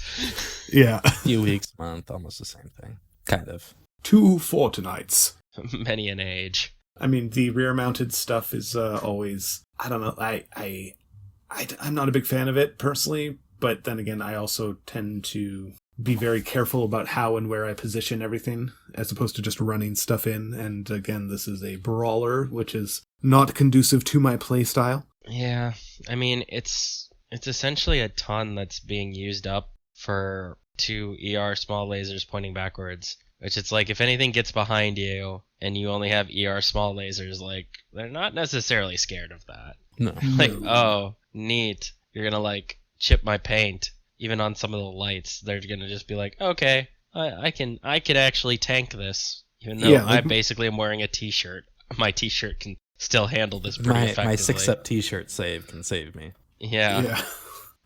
Speaker 2: Yeah.
Speaker 3: A few weeks, month, almost the same thing. Kind of.
Speaker 2: 2 fortnights.
Speaker 4: Many an age.
Speaker 2: I mean, the rear-mounted stuff is always... I don't know. I'm not a big fan of it, personally. But then again, I also tend to be very careful about how and where I position everything, as opposed to just running stuff in. And again, this is a brawler, which is not conducive to my playstyle.
Speaker 4: Yeah. I mean, it's essentially a ton that's being used up for 2 ER small lasers pointing backwards. Which it's like, if anything gets behind you and you only have ER small lasers, like, they're not necessarily scared of that.
Speaker 3: No.
Speaker 4: Like, oh, neat. You're gonna, like, chip my paint. Even on some of the lights, they're gonna just be like, okay, I can actually tank this. Even though I basically am wearing a t-shirt. My t-shirt can still handle this pretty effectively.
Speaker 3: My 6-up t-shirt can save me.
Speaker 4: Yeah.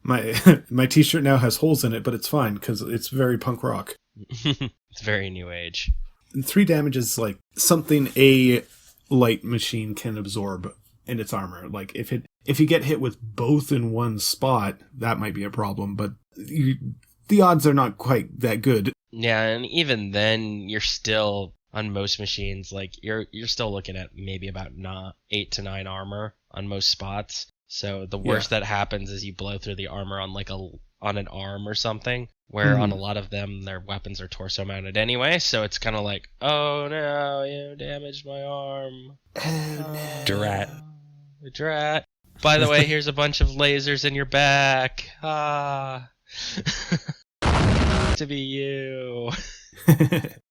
Speaker 2: My t-shirt now has holes in it, but it's fine, because it's very punk rock.
Speaker 4: It's very new age.
Speaker 2: And 3 damage is like something a light machine can absorb in its armor. Like if you get hit with both in one spot, that might be a problem. But the odds are not quite that good.
Speaker 4: Yeah, and even then, you're still, on most machines, like, you're still looking at maybe about 8 to 9 armor on most spots. So the worst that happens is you blow through the armor on on an arm or something, where on a lot of them, their weapons are torso mounted anyway, so it's kind of like, oh no, you damaged my arm.
Speaker 3: Drat.
Speaker 4: Drat. By the way, here's a bunch of lasers in your back. Ah. To be you.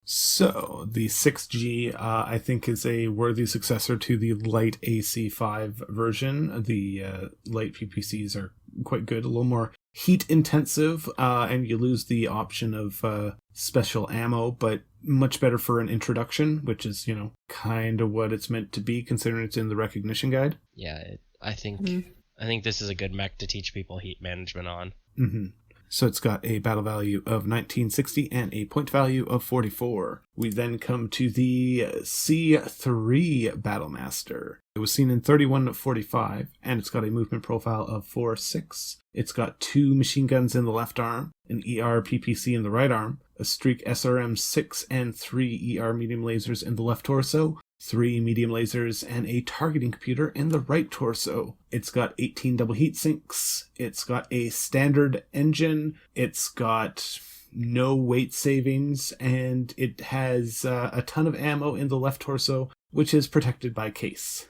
Speaker 2: So, the 6G, I think, is a worthy successor to the light AC5 version. The light PPCs are quite good, a little more heat intensive, and you lose the option of special ammo, but much better for an introduction, which is, kind of what it's meant to be, considering it's in the recognition guide.
Speaker 4: Yeah, I think this is a good mech to teach people heat management on.
Speaker 2: Mm-hmm. So it's got a battle value of 1960 and a point value of 44. We then come to the C3 Battlemaster. It was seen in 3145, and it's got a movement profile of 4.6. It's got 2 machine guns in the left arm, an ER PPC in the right arm, a Streak SRM 6 and 3 ER medium lasers in the left torso, 3 medium lasers, and a targeting computer in the right torso. It's got 18 double heat sinks. It's got a standard engine. It's got no weight savings, and it has a ton of ammo in the left torso, which is protected by case.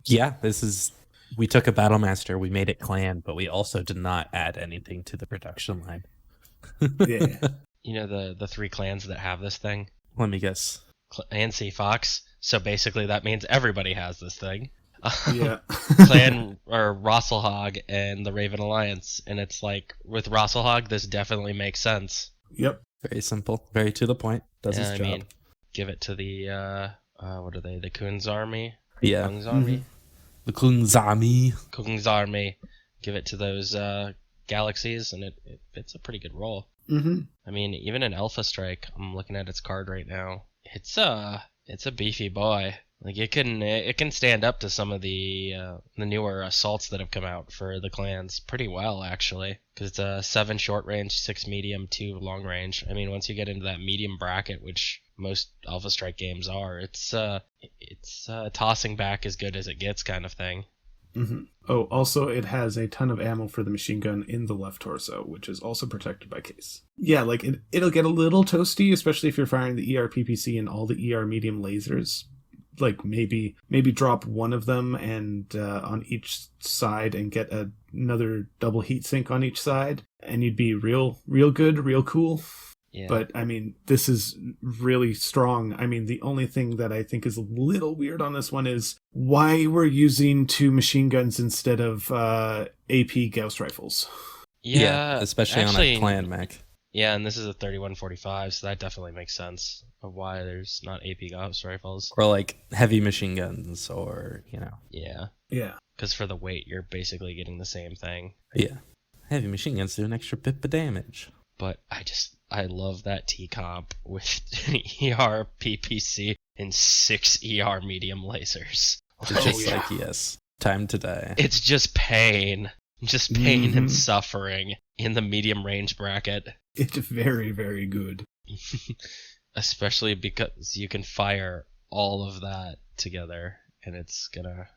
Speaker 3: Yeah, we took a Battlemaster, we made it clan, but we also did not add anything to the production line.
Speaker 2: Yeah.
Speaker 4: You know the 3 clans that have this thing?
Speaker 3: Let me guess.
Speaker 4: Clancy Fox. So basically that means everybody has this thing.
Speaker 2: Yeah.
Speaker 4: Clan or Rosselhog and the Raven Alliance. And it's like, with Rosselhog, this definitely makes sense.
Speaker 2: Yep.
Speaker 3: Very simple, very to the point. Does his job.
Speaker 4: I mean, give it to the, what are they? The Kun's Army?
Speaker 3: Yeah.
Speaker 4: Kung's Army?
Speaker 3: Mm-hmm. The Kung's Army.
Speaker 4: Kung's Army. Give it to those galaxies, and it's a pretty good roll.
Speaker 2: Mm-hmm.
Speaker 4: I mean, even an Alpha Strike, I'm looking at its card right now. It's a beefy boy. Like, it can stand up to some of the newer assaults that have come out for the clans pretty well, actually, because it's a 7 short range, 6 medium, 2 long range. I mean, once you get into that medium bracket, which most Alpha Strike games are, it's tossing back as good as it gets kind of thing.
Speaker 2: Mm-hmm. Oh, also it has a ton of ammo for the machine gun in the left torso, which is also protected by case. Yeah, like it'll get a little toasty, especially if you're firing the ER PPC and all the ER medium lasers. Like maybe drop one of them and on each side and get another double heat sink on each side, and you'd be real good, real cool.
Speaker 4: Yeah. But
Speaker 2: I mean, this is really strong. I mean, the only thing that I think is a little weird on this one is why we're using 2 machine guns instead of AP Gauss rifles.
Speaker 4: Yeah,
Speaker 3: especially
Speaker 4: actually,
Speaker 3: on a clan mech.
Speaker 4: Yeah, and this is a 3145, so that definitely makes sense of why there's not AP Gauss rifles.
Speaker 3: Or like heavy machine guns, or
Speaker 4: Yeah.
Speaker 2: Yeah.
Speaker 4: Because for the weight, you're basically getting the same thing.
Speaker 3: Yeah. Heavy machine guns do an extra bit of damage.
Speaker 4: But I love that T-comp with an ER PPC and 6 ER medium lasers.
Speaker 3: It's just like, yes, time to die.
Speaker 4: It's just pain. Just pain and suffering in the medium range bracket.
Speaker 2: It's very, very good.
Speaker 4: Especially because you can fire all of that together, and it's gonna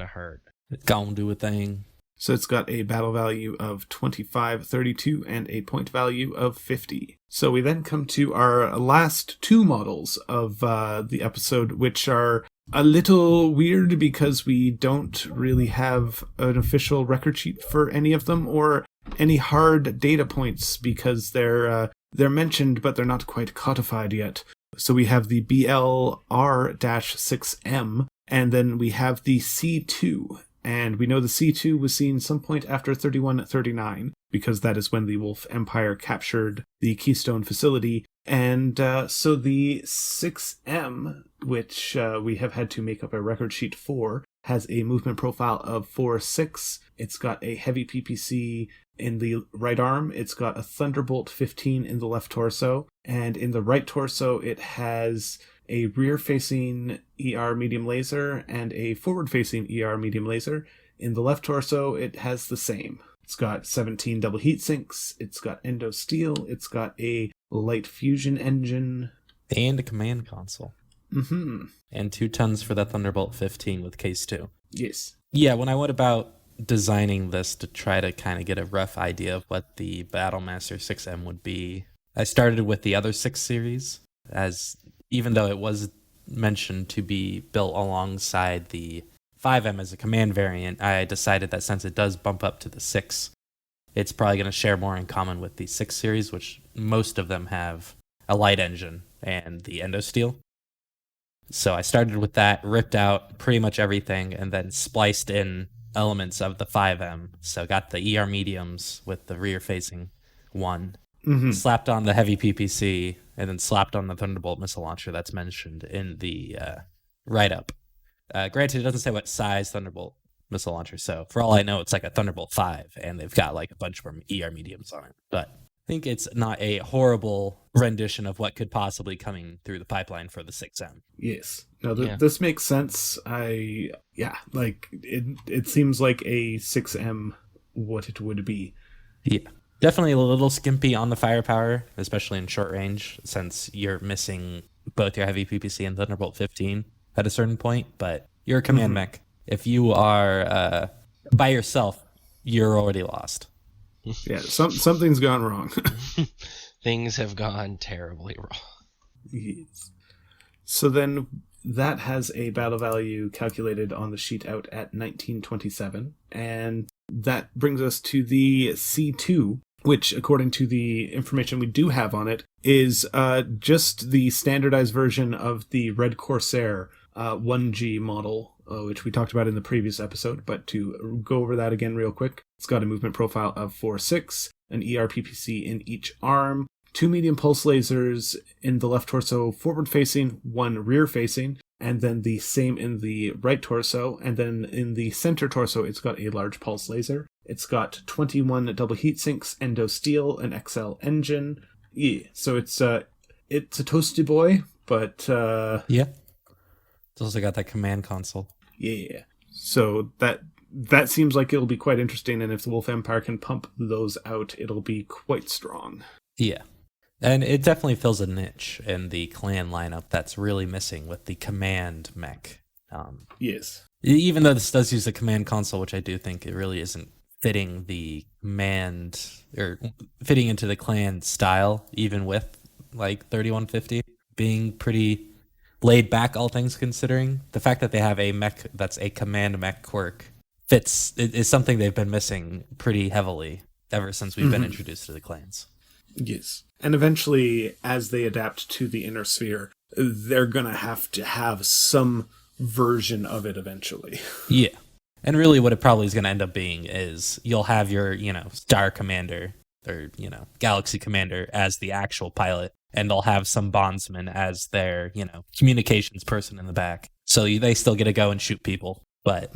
Speaker 4: hurt.
Speaker 3: It's gonna do a thing.
Speaker 2: So it's got a battle value of 25, 32, and a point value of 50. So we then come to our last 2 models of the episode, which are a little weird because we don't really have an official record sheet for any of them or any hard data points because they're mentioned, but they're not quite codified yet. So we have the BLR-6M, and then we have the C2. And we know the C2 was seen some point after 3139, because that is when the Wolf Empire captured the Keystone facility. And so the 6M, which we have had to make up a record sheet for, has a movement profile of 4.6. It's got a heavy PPC in the right arm. It's got a Thunderbolt 15 in the left torso. And in the right torso, it has a rear-facing ER medium laser and a forward-facing ER medium laser. In the left torso, it has the same. It's got 17 double heat sinks. It's got endo steel. It's got a light fusion engine.
Speaker 3: And a command console.
Speaker 2: Mm-hmm.
Speaker 3: And 2 tons for the Thunderbolt 15 with case 2.
Speaker 2: Yes.
Speaker 3: Yeah, when I went about designing this to try to kind of get a rough idea of what the Battlemaster 6M would be, I started with the other 6 series, as even though it was mentioned to be built alongside the 5M as a command variant, I decided that since it does bump up to the 6, it's probably going to share more in common with the 6 series, which most of them have a light engine and the endo steel. So I started with that, ripped out pretty much everything, and then spliced in elements of the 5M. So got the ER mediums with the rear-facing one, slapped on the heavy PPC, and then slapped on the Thunderbolt missile launcher that's mentioned in the write-up. Granted, it doesn't say what size Thunderbolt missile launcher, so for all I know, it's like a Thunderbolt 5, and they've got like a bunch of ER mediums on it. But I think it's not a horrible rendition of what could possibly coming through the pipeline for the 6M.
Speaker 2: Yes. No, this makes sense. It seems like a 6M what it would be.
Speaker 3: Yeah. Definitely a little skimpy on the firepower, especially in short range, since you're missing both your heavy PPC and Thunderbolt 15 at a certain point, but you're a command mech. If you are by yourself, you're already lost.
Speaker 2: Yeah, something's gone wrong.
Speaker 4: Things have gone terribly wrong.
Speaker 2: Yes. So then that has a battle value calculated on the sheet out at 1927, and that brings us to the C2, which, according to the information we do have on it, is just the standardized version of the Red Corsair 1G model, which we talked about in the previous episode. But to go over that again real quick, it's got a movement profile of 4/6, an ERPPC in each arm, 2 medium pulse lasers in the left torso forward-facing, 1 rear-facing, and then the same in the right torso, and then in the center torso, it's got a large pulse laser. It's got 21 double heat sinks, endo steel, an XL engine. Yeah, so it's a toasty boy, but
Speaker 3: yeah, it's also got that command console.
Speaker 2: Yeah, so that seems like it'll be quite interesting, and if the Wolf Empire can pump those out, it'll be quite strong.
Speaker 3: Yeah. And it definitely fills a niche in the clan lineup that's really missing with the command mech.
Speaker 2: Yes.
Speaker 3: Even though this does use the command console, which I do think it really isn't fitting the command or fitting into the clan style, even with like 3150 being pretty laid back, all things considering. The fact that they have a mech that's a command mech quirk is something they've been missing pretty heavily ever since we've been introduced to the clans.
Speaker 2: Yes. And eventually, as they adapt to the inner sphere, they're going to have some version of it eventually.
Speaker 3: Yeah. And really what it probably is going to end up being is you'll have your, Star Commander or, Galaxy Commander as the actual pilot, and they'll have some bondsman as their, communications person in the back. So they still get to go and shoot people, but,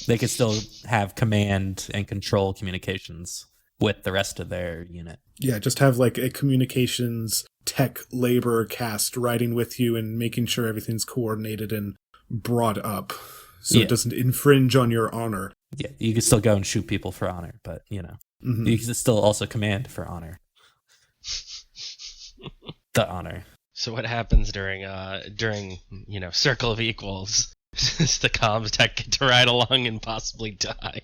Speaker 3: they could still have command and control communications with the rest of their unit.
Speaker 2: Yeah, just have like a communications tech labor cast riding with you and making sure everything's coordinated and brought up so it doesn't infringe on your honor.
Speaker 3: Yeah, you can still go and shoot people for honor, but, you can still also command for honor. The honor.
Speaker 4: So what happens during Circle of Equals? Does the comms tech get to ride along and possibly die?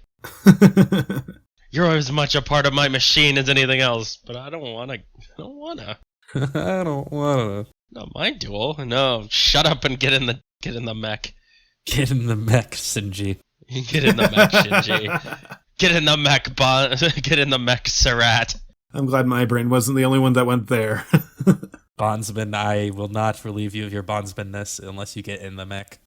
Speaker 4: You're as much a part of my machine as anything else, but I don't wanna.
Speaker 3: I don't wanna.
Speaker 4: Not my duel. No, shut up and get in the mech.
Speaker 3: Get in the mech, Shinji.
Speaker 4: Get in the mech, Shinji. Get in the mech, get in the mech, Sarat.
Speaker 2: I'm glad my brain wasn't the only one that went there.
Speaker 3: Bondsman, I will not relieve you of your bondsmanness unless you get in the mech.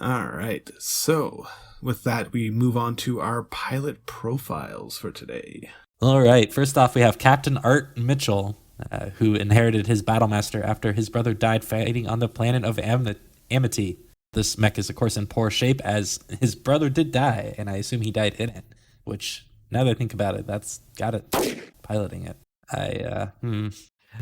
Speaker 2: All right, so with that, we move on to our pilot profiles for today.
Speaker 3: All right, first off, we have Captain Art Mitchell, who inherited his Battlemaster after his brother died fighting on the planet of Amity. This mech is, of course, in poor shape, as his brother did die, and I assume he died in it, which, now that I think about it, that's got it, piloting it.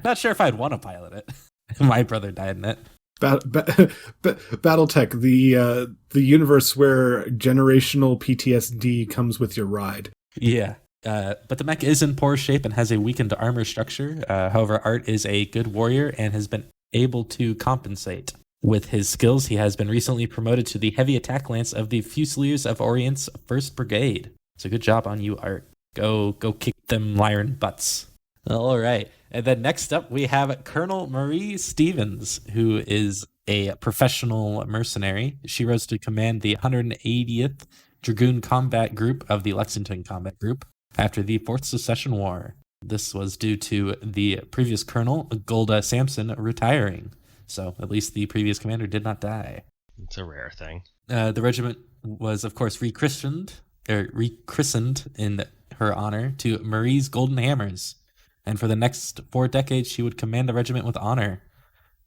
Speaker 3: Not sure if I'd want to pilot it. My brother died in it.
Speaker 2: BattleTech, the universe where generational PTSD comes with your ride.
Speaker 3: Yeah. But the mech is in poor shape and has a weakened armor structure. However, Art is a good warrior and has been able to compensate. With his skills, he has been recently promoted to the heavy attack lance of the Fusiliers of Orient's 1st Brigade. So good job on you, Art. Go kick them Lyran butts. All right. And then next up, we have Colonel Marie Stevens, who is a professional mercenary. She rose to command the 180th Dragoon Combat Group of the Lexington Combat Group after the 4th Secession War. This was due to the previous colonel, Golda Sampson, retiring. So at least the previous commander did not die.
Speaker 4: It's a rare thing.
Speaker 3: The regiment was, of course, rechristened in her honor to Marie's Golden Hammers. And for the next 4 decades, she would command the regiment with honor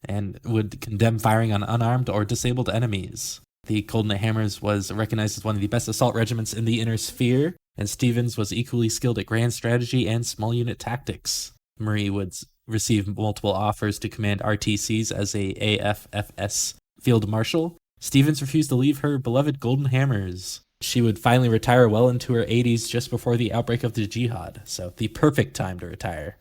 Speaker 3: and would condemn firing on unarmed or disabled enemies. The Golden Hammers was recognized as one of the best assault regiments in the Inner Sphere, and Stevens was equally skilled at grand strategy and small unit tactics. Marie would receive multiple offers to command RTCs as a AFFS field marshal. Stevens refused to leave her beloved Golden Hammers. She would finally retire well into her 80s just before the outbreak of the Jihad. So the perfect time to retire.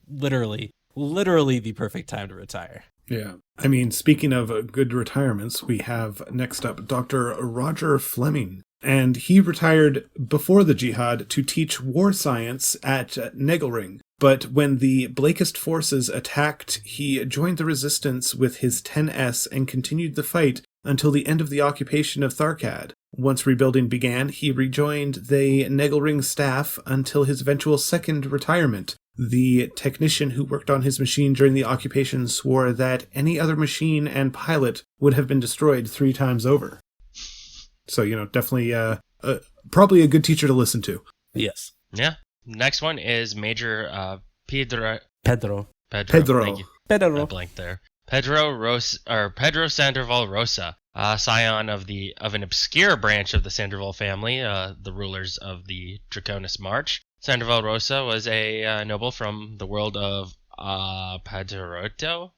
Speaker 3: Literally the perfect time to retire.
Speaker 2: Yeah. I mean, speaking of good retirements, we have next up Dr. Roger Fleming. And he retired before the Jihad to teach war science at Negelring. But when the Blakist forces attacked, he joined the resistance with his 10S and continued the fight until the end of the occupation of Tharkad. Once rebuilding began, he rejoined the Negelring staff until his eventual second retirement. The technician who worked on his machine during the occupation swore that any other machine and pilot would have been destroyed 3 times over. So, definitely probably a good teacher to listen to.
Speaker 3: Yes.
Speaker 4: Yeah. Next one is Major Pedro.
Speaker 2: I
Speaker 4: blanked there. Pedro Sandoval Rosa, scion of an obscure branch of the Sandoval family, the rulers of the Draconis March. Sandoval Rosa was a noble from the world of Padrito.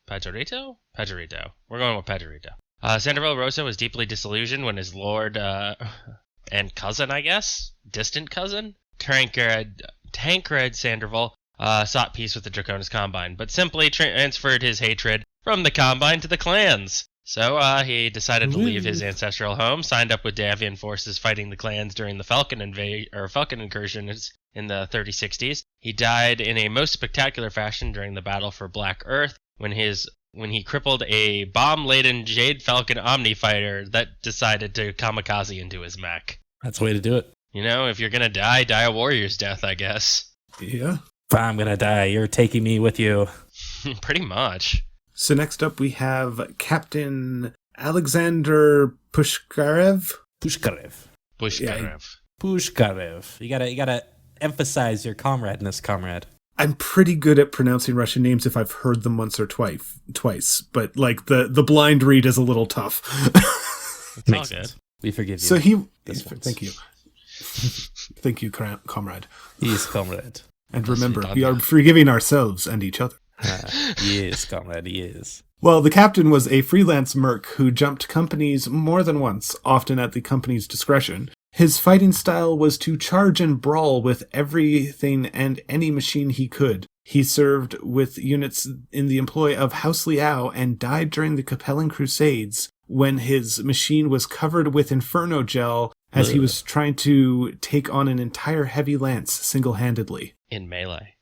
Speaker 4: We're going with Padrito. Sandoval Rosa was deeply disillusioned when his lord and cousin, I guess, distant cousin, Tancred Sandoval, sought peace with the Draconis Combine, but simply transferred his hatred from the Combine to the clans. So he decided to leave his ancestral home, signed up with Davian forces fighting the clans during the Falcon incursions in the 3060s. He died in a most spectacular fashion during the battle for Black Earth when he crippled a bomb-laden Jade Falcon Omni fighter that decided to kamikaze into his mech.
Speaker 3: That's the way to do it.
Speaker 4: If you're gonna die a warrior's death, I guess.
Speaker 2: Yeah.
Speaker 3: If I'm gonna die, you're taking me with you.
Speaker 4: Pretty much.
Speaker 2: So next up we have Captain Alexander Pushkarev.
Speaker 3: Yeah. Pushkarev. You gotta emphasize your comradeness, comrade.
Speaker 2: I'm pretty good at pronouncing Russian names if I've heard them once or twice, but the blind read is a little tough.
Speaker 4: It's all good.
Speaker 3: We forgive you.
Speaker 2: So thank you. Thank you, comrade.
Speaker 3: Yes, comrade.
Speaker 2: And remember, we are forgiving ourselves and each other.
Speaker 3: Yes, comrade, yes.
Speaker 2: Well, the captain was a freelance merc who jumped companies more than once, often at the company's discretion. His fighting style was to charge and brawl with everything and any machine he could. He served with units in the employ of House Liao and died during the Capellan Crusades when his machine was covered with Inferno gel as he was trying to take on an entire heavy lance single-handedly.
Speaker 4: In melee.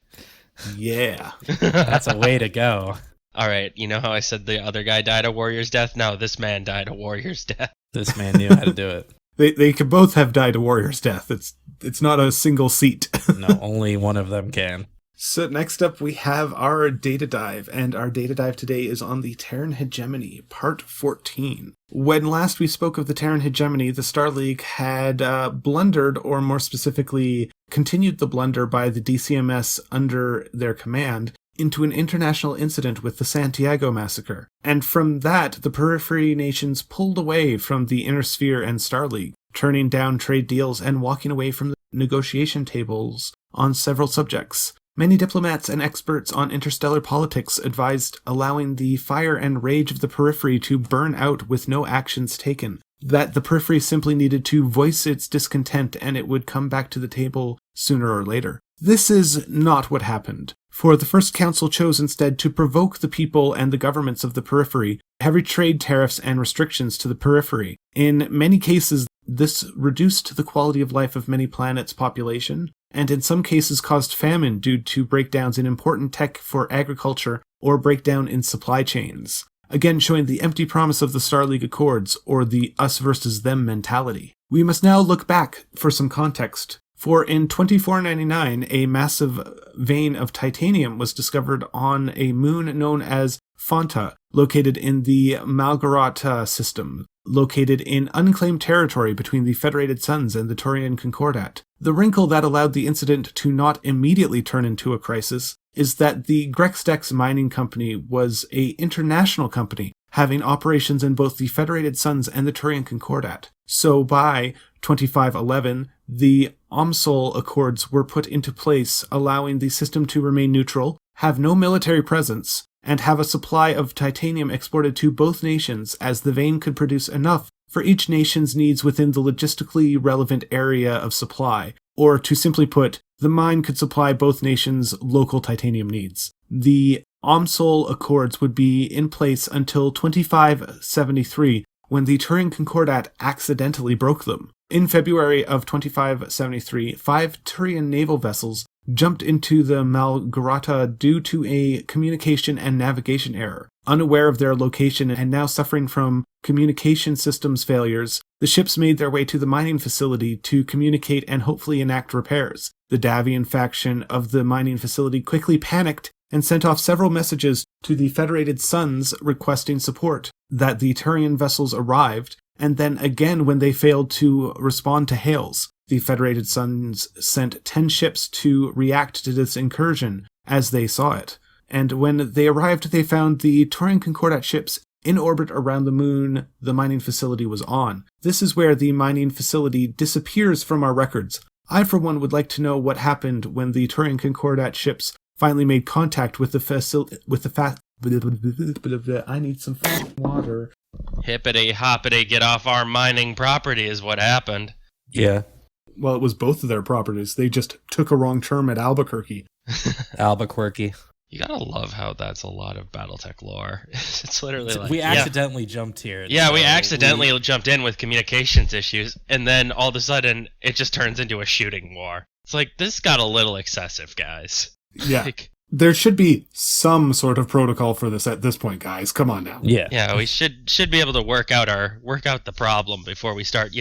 Speaker 2: Yeah.
Speaker 3: That's a way to go.
Speaker 4: All right, you know how I said the other guy died a warrior's death? No, this man died a warrior's death.
Speaker 3: This man knew how to do it.
Speaker 2: They could both have died a warrior's death. It's not a single seat.
Speaker 3: No, only one of them can.
Speaker 2: So next up we have our data dive, and our data dive today is on the Terran Hegemony, Part 14. When last we spoke of the Terran Hegemony, the Star League had blundered, or more specifically, continued the blunder by the DCMS under their command, into an international incident with the Santiago Massacre. And from that, the periphery nations pulled away from the Inner Sphere and Star League, turning down trade deals and walking away from the negotiation tables on several subjects. Many diplomats and experts on interstellar politics advised allowing the fire and rage of the periphery to burn out with no actions taken, that the periphery simply needed to voice its discontent and it would come back to the table sooner or later. This is not what happened, for the First Council chose instead to provoke the people and the governments of the periphery, heavy trade tariffs and restrictions to the periphery. In many cases, this reduced the quality of life of many planets' population, and in some cases caused famine due to breakdowns in important tech for agriculture or breakdown in supply chains. Again showing the empty promise of the Star League Accords, or the us versus them mentality. We must now look back for some context. For in 2499, a massive vein of titanium was discovered on a moon known as Fonta, located in the Malgarata system, located in unclaimed territory between the Federated Suns and the Turian Concordat. The wrinkle that allowed the incident to not immediately turn into a crisis is that the Grexdex Mining Company was an international company, having operations in both the Federated Suns and the Turian Concordat. So by 2511, the OMSOL Accords were put into place, allowing the system to remain neutral, have no military presence, and have a supply of titanium exported to both nations, as the vein could produce enough for each nation's needs within the logistically relevant area of supply, or to simply put, the mine could supply both nations' local titanium needs. The OMSOL Accords would be in place until 2573, when the Turian Concordat accidentally broke them. In February of 2573, 5 Turian naval vessels jumped into the Malgarata due to a communication and navigation error. Unaware of their location and now suffering from communication systems failures, the ships made their way to the mining facility to communicate and hopefully enact repairs. The Davian faction of the mining facility quickly panicked and sent off several messages to the Federated Suns requesting support. That the Turian vessels arrived, and then again when they failed to respond to hails. The Federated Suns sent 10 ships to react to this incursion as they saw it. And when they arrived, they found the Turian Concordat ships in orbit around the moon the mining facility was on. This is where the mining facility disappears from our records. I, for one, would like to know what happened when the Turian Concordat ships finally made contact with the facility, I need some water.
Speaker 4: Hippity hoppity, get off our mining property is what happened.
Speaker 3: Yeah.
Speaker 2: Well, it was both of their properties. They just took a wrong term at Albuquerque.
Speaker 3: Albuquerque.
Speaker 4: You gotta love how that's a lot of Battletech lore. It's literally like...
Speaker 3: We accidentally jumped here.
Speaker 4: Yeah,
Speaker 3: so
Speaker 4: we accidentally jumped in with communications issues, and then all of a sudden, it just turns into a shooting war. It's like, this got a little excessive, guys.
Speaker 2: Yeah.
Speaker 4: Like,
Speaker 2: there should be some sort of protocol for this at this point, guys. Come on now.
Speaker 3: Yeah,
Speaker 4: we should be able to work out the problem before we start,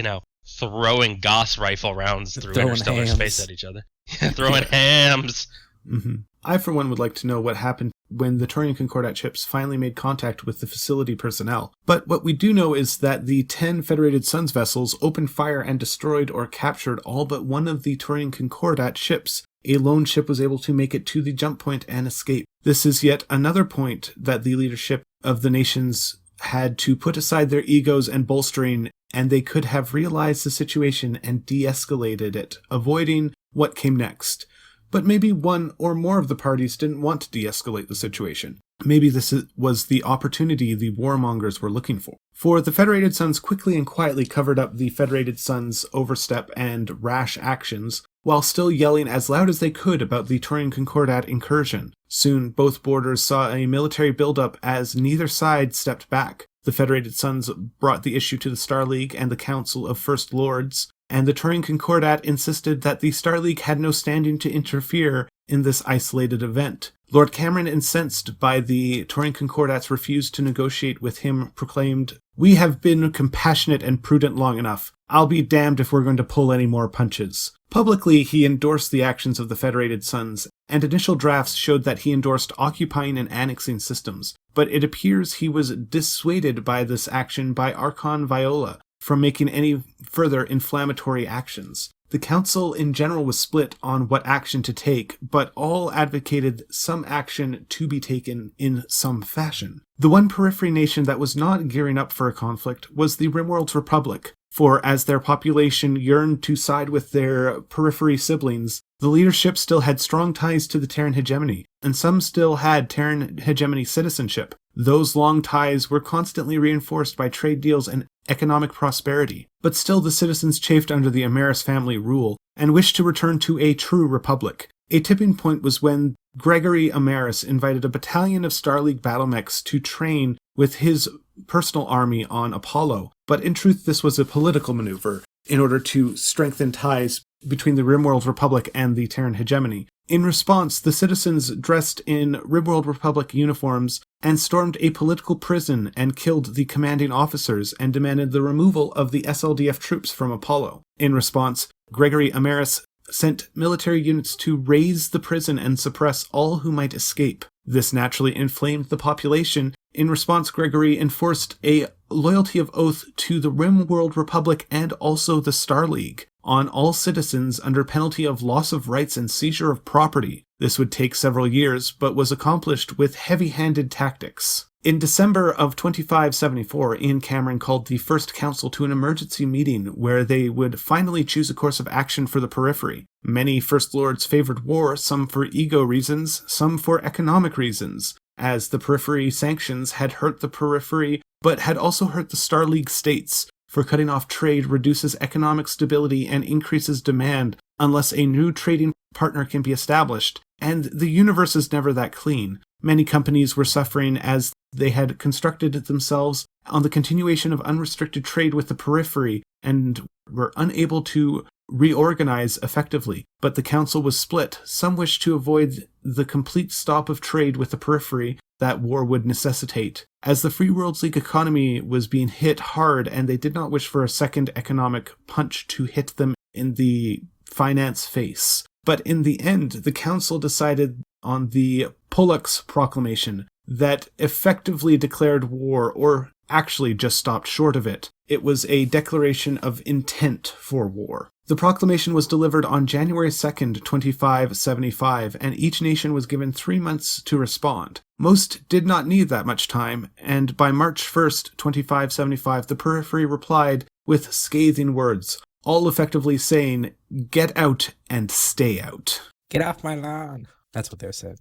Speaker 4: throwing Gauss rifle rounds through interstellar space at each other. Throwing hams.
Speaker 2: Mm-hmm. I, for one, would like to know what happened when the Turian Concordat ships finally made contact with the facility personnel. But what we do know is that the 10 Federated Suns vessels opened fire and destroyed or captured all but one of the Turian Concordat ships. A lone ship was able to make it to the jump point and escape. This is yet another point that the leadership of the nations had to put aside their egos and bolstering, and they could have realized the situation and de-escalated it, avoiding what came next. But maybe one or more of the parties didn't want to de-escalate the situation. Maybe this was the opportunity the warmongers were looking for. For the Federated Suns quickly and quietly covered up the Federated Suns' overstep and rash actions, while still yelling as loud as they could about the Turian Concordat incursion. Soon, both borders saw a military buildup as neither side stepped back. The Federated Suns brought the issue to the Star League and the Council of First Lords, and the Turian Concordat insisted that the Star League had no standing to interfere in this isolated event. Lord Cameron, incensed by the Turian Concordats refused to negotiate with him, proclaimed, "We have been compassionate and prudent long enough. I'll be damned if we're going to pull any more punches." Publicly, he endorsed the actions of the Federated Suns, and initial drafts showed that he endorsed occupying and annexing systems, but it appears he was dissuaded by this action by Archon Viola from making any further inflammatory actions. The council in general was split on what action to take, but all advocated some action to be taken in some fashion. The one periphery nation that was not gearing up for a conflict was the Rimworld's Republic. For as their population yearned to side with their periphery siblings, the leadership still had strong ties to the Terran hegemony, and some still had Terran hegemony citizenship. Those long ties were constantly reinforced by trade deals and economic prosperity, but still the citizens chafed under the Ameris family rule and wished to return to a true republic. A tipping point was when Gregory Ameris invited a battalion of Starleague battlemechs to train with his personal army on Apollo, but in truth this was a political maneuver in order to strengthen ties between the RimWorld Republic and the Terran hegemony. In response, the citizens dressed in RimWorld Republic uniforms and stormed a political prison and killed the commanding officers and demanded the removal of the SLDF troops from Apollo. In response, Gregory Ameris sent military units to raise the prison and suppress all who might escape. This naturally inflamed the population. In response, Gregory enforced a loyalty of oath to the RimWorld Republic and also the Starleague on all citizens under penalty of loss of rights and seizure of property. This would take several years, but was accomplished with heavy-handed tactics. In December of 2574, Ian Cameron called the First Council to an emergency meeting where they would finally choose a course of action for the periphery. Many First Lords favored war, some for ego reasons, some for economic reasons, as the periphery sanctions had hurt the periphery, but had also hurt the Starleague states, for cutting off trade reduces economic stability and increases demand unless a new trading partner can be established, and the universe is never that clean. Many companies were suffering as they had constructed themselves on the continuation of unrestricted trade with the periphery and were unable to reorganize effectively. But the council was split. Some wished to avoid the complete stop of trade with the periphery that war would necessitate, as the Free Worlds League economy was being hit hard and they did not wish for a second economic punch to hit them in the finance face. But in the end, the council decided on the Pollux Proclamation that effectively declared war, or actually just stopped short of it. It was a declaration of intent for war. The proclamation was delivered on January 2nd, 2575, and each nation was given 3 months to respond. Most did not need that much time, and by March 1st, 2575, the periphery replied with scathing words, all effectively saying, "Get out and stay out."
Speaker 3: Get off my lawn. That's what they said.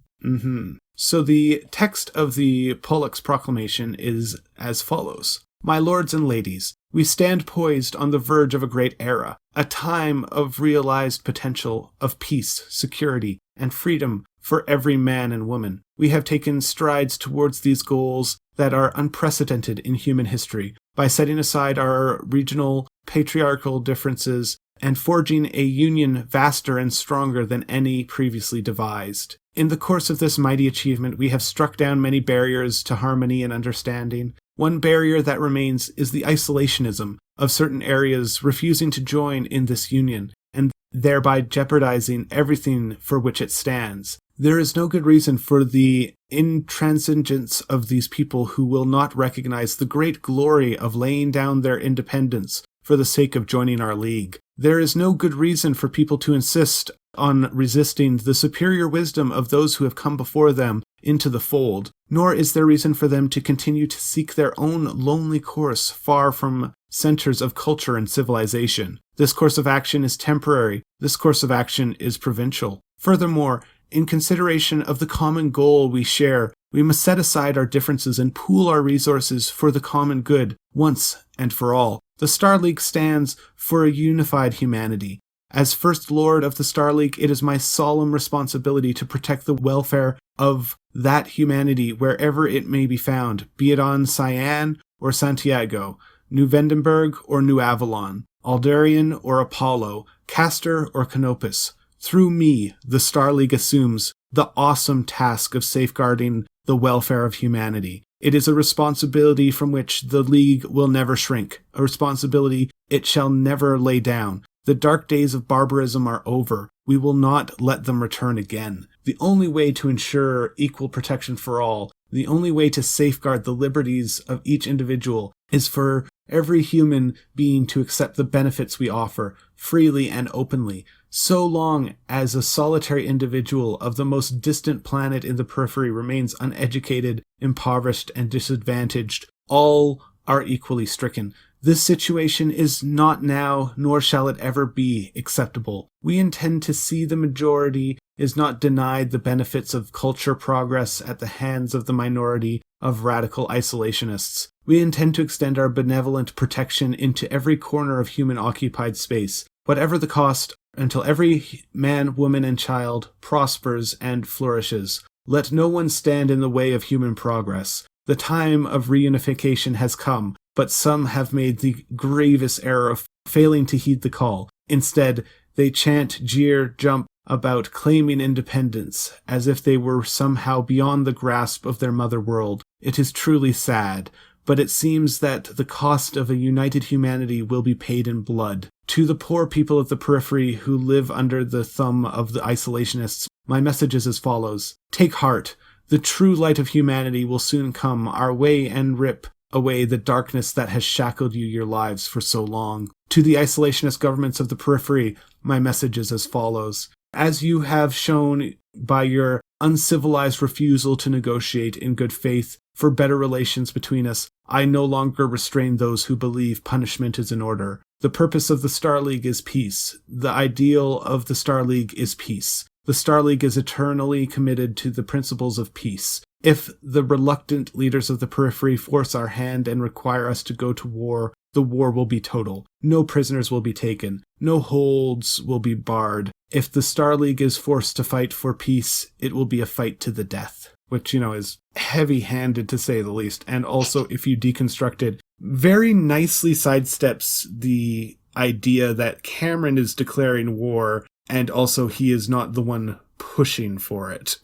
Speaker 2: So the text of the Pollux Proclamation is as follows. My lords and ladies, we stand poised on the verge of a great era, a time of realized potential, of peace, security, and freedom for every man and woman. We have taken strides towards these goals that are unprecedented in human history by setting aside our regional patriarchal differences and forging a union vaster and stronger than any previously devised. In the course of this mighty achievement, we have struck down many barriers to harmony and understanding. One barrier that remains is the isolationism of certain areas refusing to join in this union, and thereby jeopardizing everything for which it stands. There is no good reason for the intransigence of these people who will not recognize the great glory of laying down their independence for the sake of joining our league. There is no good reason for people to insist on resisting the superior wisdom of those who have come before them into the fold, nor is there reason for them to continue to seek their own lonely course far from centers of culture and civilization. This course of action is temporary. This course of action is provincial. Furthermore, in consideration of the common goal we share, we must set aside our differences and pool our resources for the common good, once and for all. The Starleague stands for a unified humanity. As First Lord of the Starleague, it is my solemn responsibility to protect the welfare of that humanity wherever it may be found, be it on Cyan or Santiago, New Vandenberg or New Avalon, Aldarian or Apollo, Castor or Canopus. Through me, the Starleague assumes the awesome task of safeguarding the welfare of humanity. It is a responsibility from which the League will never shrink, a responsibility it shall never lay down. The dark days of barbarism are over. We will not let them return again. The only way to ensure equal protection for all, the only way to safeguard the liberties of each individual, is for every human being to accept the benefits we offer, freely and openly. So long as a solitary individual of the most distant planet in the periphery remains uneducated, impoverished, and disadvantaged, all are equally stricken. This situation is not now, nor shall it ever be, acceptable. We intend to see the majority is not denied the benefits of culture progress at the hands of the minority of radical isolationists. We intend to extend our benevolent protection into every corner of human-occupied space, whatever the cost, until every man, woman, and child prospers and flourishes. Let no one stand in the way of human progress. The time of reunification has come, but some have made the grievous error of failing to heed the call. Instead, they chant, jeer, jump about claiming independence, as if they were somehow beyond the grasp of their mother world. It is truly sad, but it seems that the cost of a united humanity will be paid in blood. To the poor people of the periphery who live under the thumb of the isolationists, my message is as follows. Take heart. The true light of humanity will soon come our way and rip away the darkness that has shackled you your lives for so long. To the isolationist governments of the periphery, my message is as follows. As you have shown by your uncivilized refusal to negotiate in good faith for better relations between us, I no longer restrain those who believe punishment is in order. The purpose of the Star League is peace. The ideal of the Star League is peace. The Star League is eternally committed to the principles of peace. If the reluctant leaders of the periphery force our hand and require us to go to war, the war will be total. No prisoners will be taken. No holds will be barred. If the Star League is forced to fight for peace, it will be a fight to the death. Which, is heavy-handed to say the least. And also, if you deconstruct it, very nicely sidesteps the idea that Cameron is declaring war, and also he is not the one pushing for it.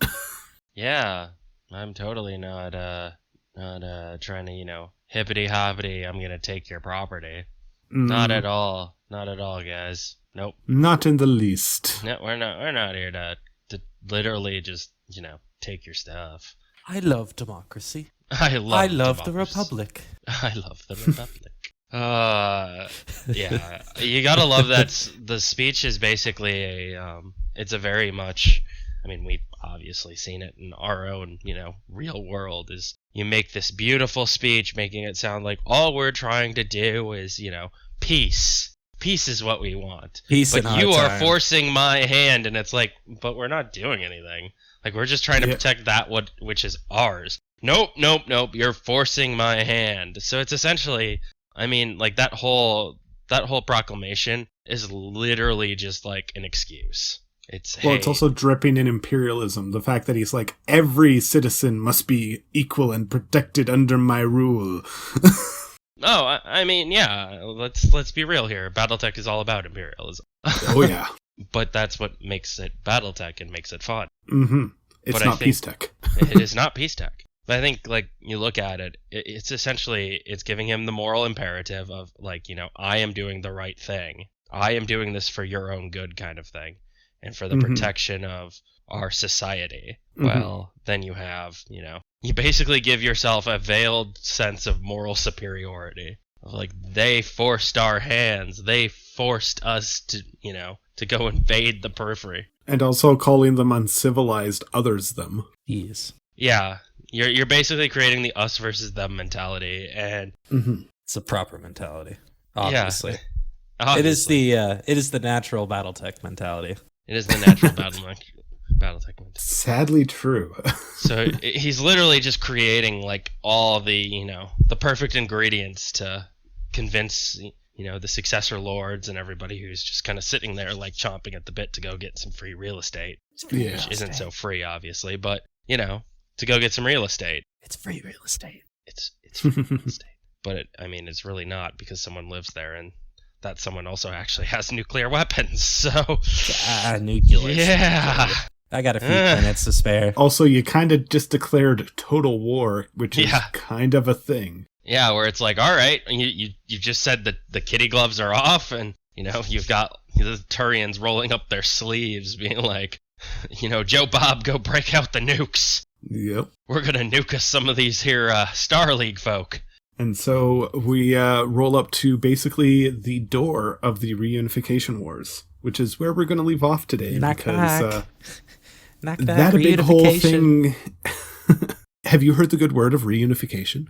Speaker 4: Yeah, I'm totally not trying to, hippity-hoppity, I'm gonna take your property. Not at all. Not at all, guys. Nope.
Speaker 2: Not in the least.
Speaker 4: No, we're not here to literally just, take your stuff.
Speaker 3: I love democracy.
Speaker 4: I love
Speaker 3: the Republic.
Speaker 4: I love the Republic. Yeah, you gotta love that. The speech is basically it's a very much, we've obviously seen it in our own, real world, is you make this beautiful speech making it sound like all we're trying to do is, peace. Peace is what we want.
Speaker 3: Peace,
Speaker 4: but you are forcing my hand, and it's like, but we're not doing anything. Like, we're just trying to protect that which is ours. Nope. You're forcing my hand. So it's essentially, that whole proclamation is literally just like an excuse. It's
Speaker 2: also dripping in imperialism. The fact that he's like, every citizen must be equal and protected under my rule.
Speaker 4: Oh, yeah. Let's be real here. BattleTech is all about imperialism.
Speaker 2: Oh yeah.
Speaker 4: But that's what makes it BattleTech and makes it fun.
Speaker 2: Mm-hmm. It's not peace tech.
Speaker 4: It is not peace tech. But I think, you look at it, it's essentially, it's giving him the moral imperative of, I am doing the right thing. I am doing this for your own good kind of thing. And for the protection of our society. Well, then you have, you basically give yourself a veiled sense of moral superiority. Of they forced our hands. They forced us to, to go invade the periphery.
Speaker 2: And also calling them uncivilized others them.
Speaker 3: Yes.
Speaker 4: Yeah. You're basically creating the us versus them mentality, and
Speaker 3: it's a proper mentality. Obviously.
Speaker 4: Yeah. Obviously.
Speaker 3: It is the natural BattleTech mentality.
Speaker 4: It is the natural BattleTech mentality.
Speaker 2: Sadly true.
Speaker 4: So he's literally just creating all the the perfect ingredients to convince the successor lords and everybody who's just kind of sitting there chomping at the bit to go get some free real estate, which isn't so free obviously, but to go get some real estate.
Speaker 3: It's free real estate.
Speaker 4: It's free real estate, but it's really not, because someone lives there, and that someone also actually has nuclear weapons. So
Speaker 3: nuclear.
Speaker 4: Yeah.
Speaker 3: I got a few minutes to spare.
Speaker 2: Also, you kind of just declared total war, which is kind of a thing.
Speaker 4: Yeah, where it's all right, you just said that the kitty gloves are off, and you've got the Turians rolling up their sleeves, being Joe Bob, go break out the nukes.
Speaker 2: Yep.
Speaker 4: We're gonna nuke us some of these here Star League folk.
Speaker 2: And so we roll up to basically the door of the reunification wars, which is where we're going to leave off today.
Speaker 3: Knock,
Speaker 2: because
Speaker 3: knock,
Speaker 2: that a big whole thing. Have you heard the good word of reunification?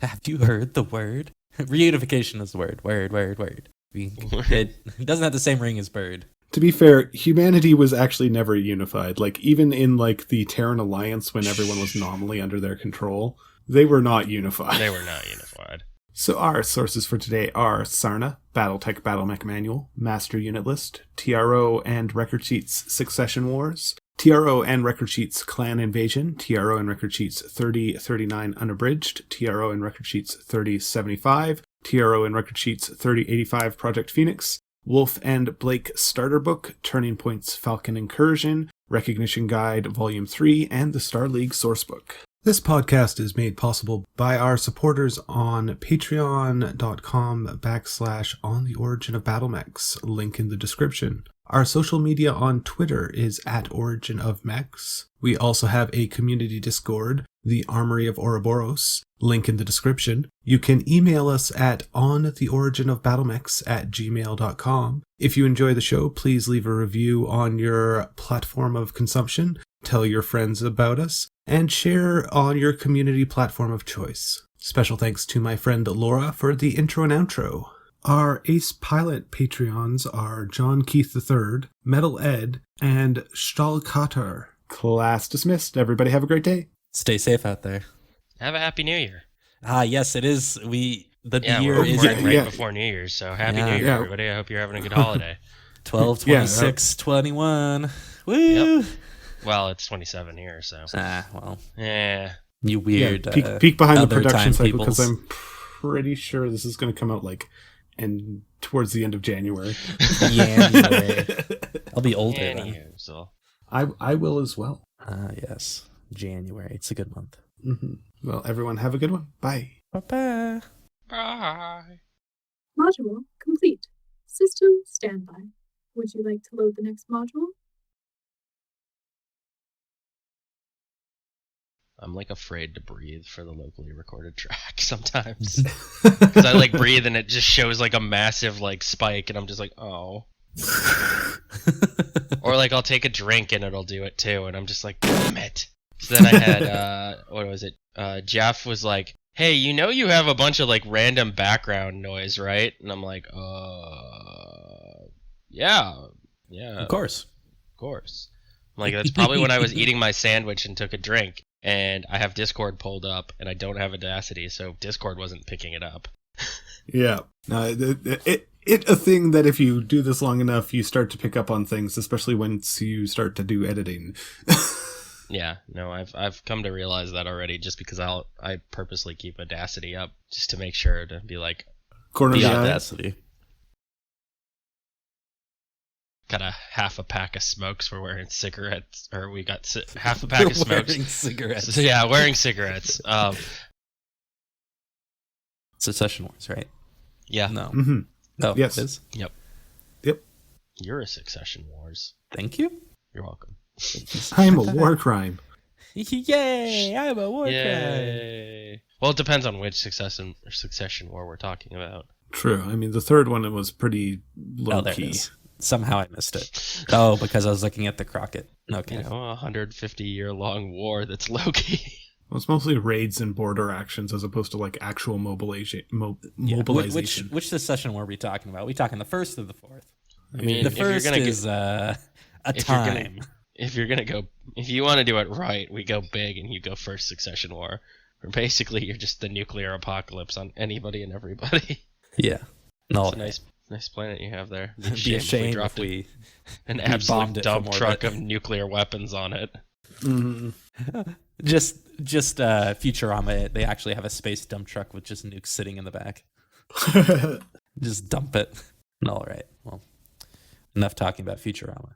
Speaker 3: Have you heard the word? Reunification is the word. Word. It doesn't have the same ring as bird.
Speaker 2: To be fair, humanity was actually never unified. Like, even in, like, the Terran Alliance, when everyone was nominally under their control, they were not unified.
Speaker 4: They were not unified.
Speaker 2: So our sources for today are Sarna, Battletech Battlemech Manual, Master Unit List, TRO and Record Sheets Succession Wars, TRO and Record Sheets Clan Invasion, TRO and Record Sheets 3039 Unabridged, TRO and Record Sheets 3075, TRO and Record Sheets 3085 Project Phoenix, Wolf and Blake Starter Book, Turning Points Falcon Incursion, Recognition Guide Volume 3, and the Star League Sourcebook. This podcast is made possible by our supporters on patreon.com/on the Origin of Battlemechs, link in the description. Our social media on Twitter is at Origin of Mechs. We also have a community Discord, the Armory of Ouroboros, link in the description. You can email us at ontheoriginofbattlemechs@gmail.com. If you enjoy the show, please leave a review on your platform of consumption, tell your friends about us, and share on your community platform of choice. Special thanks to my friend Laura for the intro and outro. Our Ace Pilot Patreons are John Keith III, Metal Ed, and Stahlkater. Class dismissed. Everybody have a great day.
Speaker 3: Stay safe out there.
Speaker 4: Have a happy New Year.
Speaker 3: Yes, it is. The year
Speaker 4: we're
Speaker 3: is
Speaker 4: right before New Year's, so happy New Year, everybody. I hope you're having a good holiday.
Speaker 3: 12, 26, 21. Woo!
Speaker 4: Yep. Well, it's 27 here, so.
Speaker 3: Well.
Speaker 4: Yeah.
Speaker 3: You weird.
Speaker 2: Peek behind the
Speaker 3: other
Speaker 2: production
Speaker 3: time
Speaker 2: cycle,
Speaker 3: peoples.
Speaker 2: because I'm pretty sure this is going to come out towards the end of January.
Speaker 3: January. I'll be older then.
Speaker 4: Anywho, so.
Speaker 2: I will as well.
Speaker 3: Yes. January. It's a good month.
Speaker 2: Mm-hmm. Well, everyone have a good one. Bye.
Speaker 3: Bye-bye.
Speaker 4: Bye.
Speaker 1: Module complete. System standby. Would you like to load the next module?
Speaker 4: I'm like afraid to breathe for the locally recorded track sometimes. Because I like breathe and it just shows like a massive like spike and I'm just like, oh. Or like I'll take a drink and it'll do it too and I'm just like, damn it. So then I had, what was it? Jeff was like, hey, you know you have a bunch of like random background noise, right? And I'm like, yeah.
Speaker 3: Of course.
Speaker 4: I'm like, that's probably when I was eating my sandwich and took a drink. And I have Discord pulled up, and I don't have Audacity, so Discord wasn't picking it up.
Speaker 2: Yeah. It's a thing that if you do this long enough, you start to pick up on things, especially once you start to do editing.
Speaker 4: Yeah, no, I've come to realize that already, just because I purposely keep Audacity up, just to make sure to be like...
Speaker 2: Corner of the eye.
Speaker 3: Audacity.
Speaker 4: Got a half a pack of smokes. We're wearing cigarettes, or we got half a pack of smokes.
Speaker 3: Wearing cigarettes.
Speaker 4: So, yeah, wearing cigarettes.
Speaker 3: Succession Wars, right?
Speaker 4: Yeah.
Speaker 3: No.
Speaker 2: Mm-hmm.
Speaker 3: No.
Speaker 2: Yes.
Speaker 3: It is?
Speaker 4: Yep.
Speaker 2: Yep.
Speaker 4: You're a Succession Wars.
Speaker 3: Thank you.
Speaker 4: You're welcome.
Speaker 2: I'm a war crime.
Speaker 3: Yay! I'm a war crime.
Speaker 4: Yay! Well, it depends on which Succession War we're talking about.
Speaker 2: True. I mean, the third one was pretty low
Speaker 3: There it
Speaker 2: key.
Speaker 3: is. Somehow I missed it. Oh, because I was looking at the Crockett. Okay.
Speaker 4: You know, a 150-year-long war that's low-key.
Speaker 2: Well, it's mostly raids and border actions as opposed to like actual mobilization.
Speaker 3: Yeah. Which Succession War are we talking about? Are we talking the first or the fourth?
Speaker 4: I mean,
Speaker 3: the first is a time.
Speaker 4: If you want to do it right, we go big and you go first Succession War. Where basically you're just the nuclear apocalypse on anybody and everybody.
Speaker 3: Yeah. No.
Speaker 4: It's a nice planet you have there.
Speaker 3: Be a shame if we
Speaker 4: an absolute dump truck
Speaker 3: orbit.
Speaker 4: of nuclear weapons on it.
Speaker 2: Mm-hmm.
Speaker 3: Just Futurama. They actually have a space dump truck with just nukes sitting in the back. Just dump it. All right. Well, enough talking about Futurama.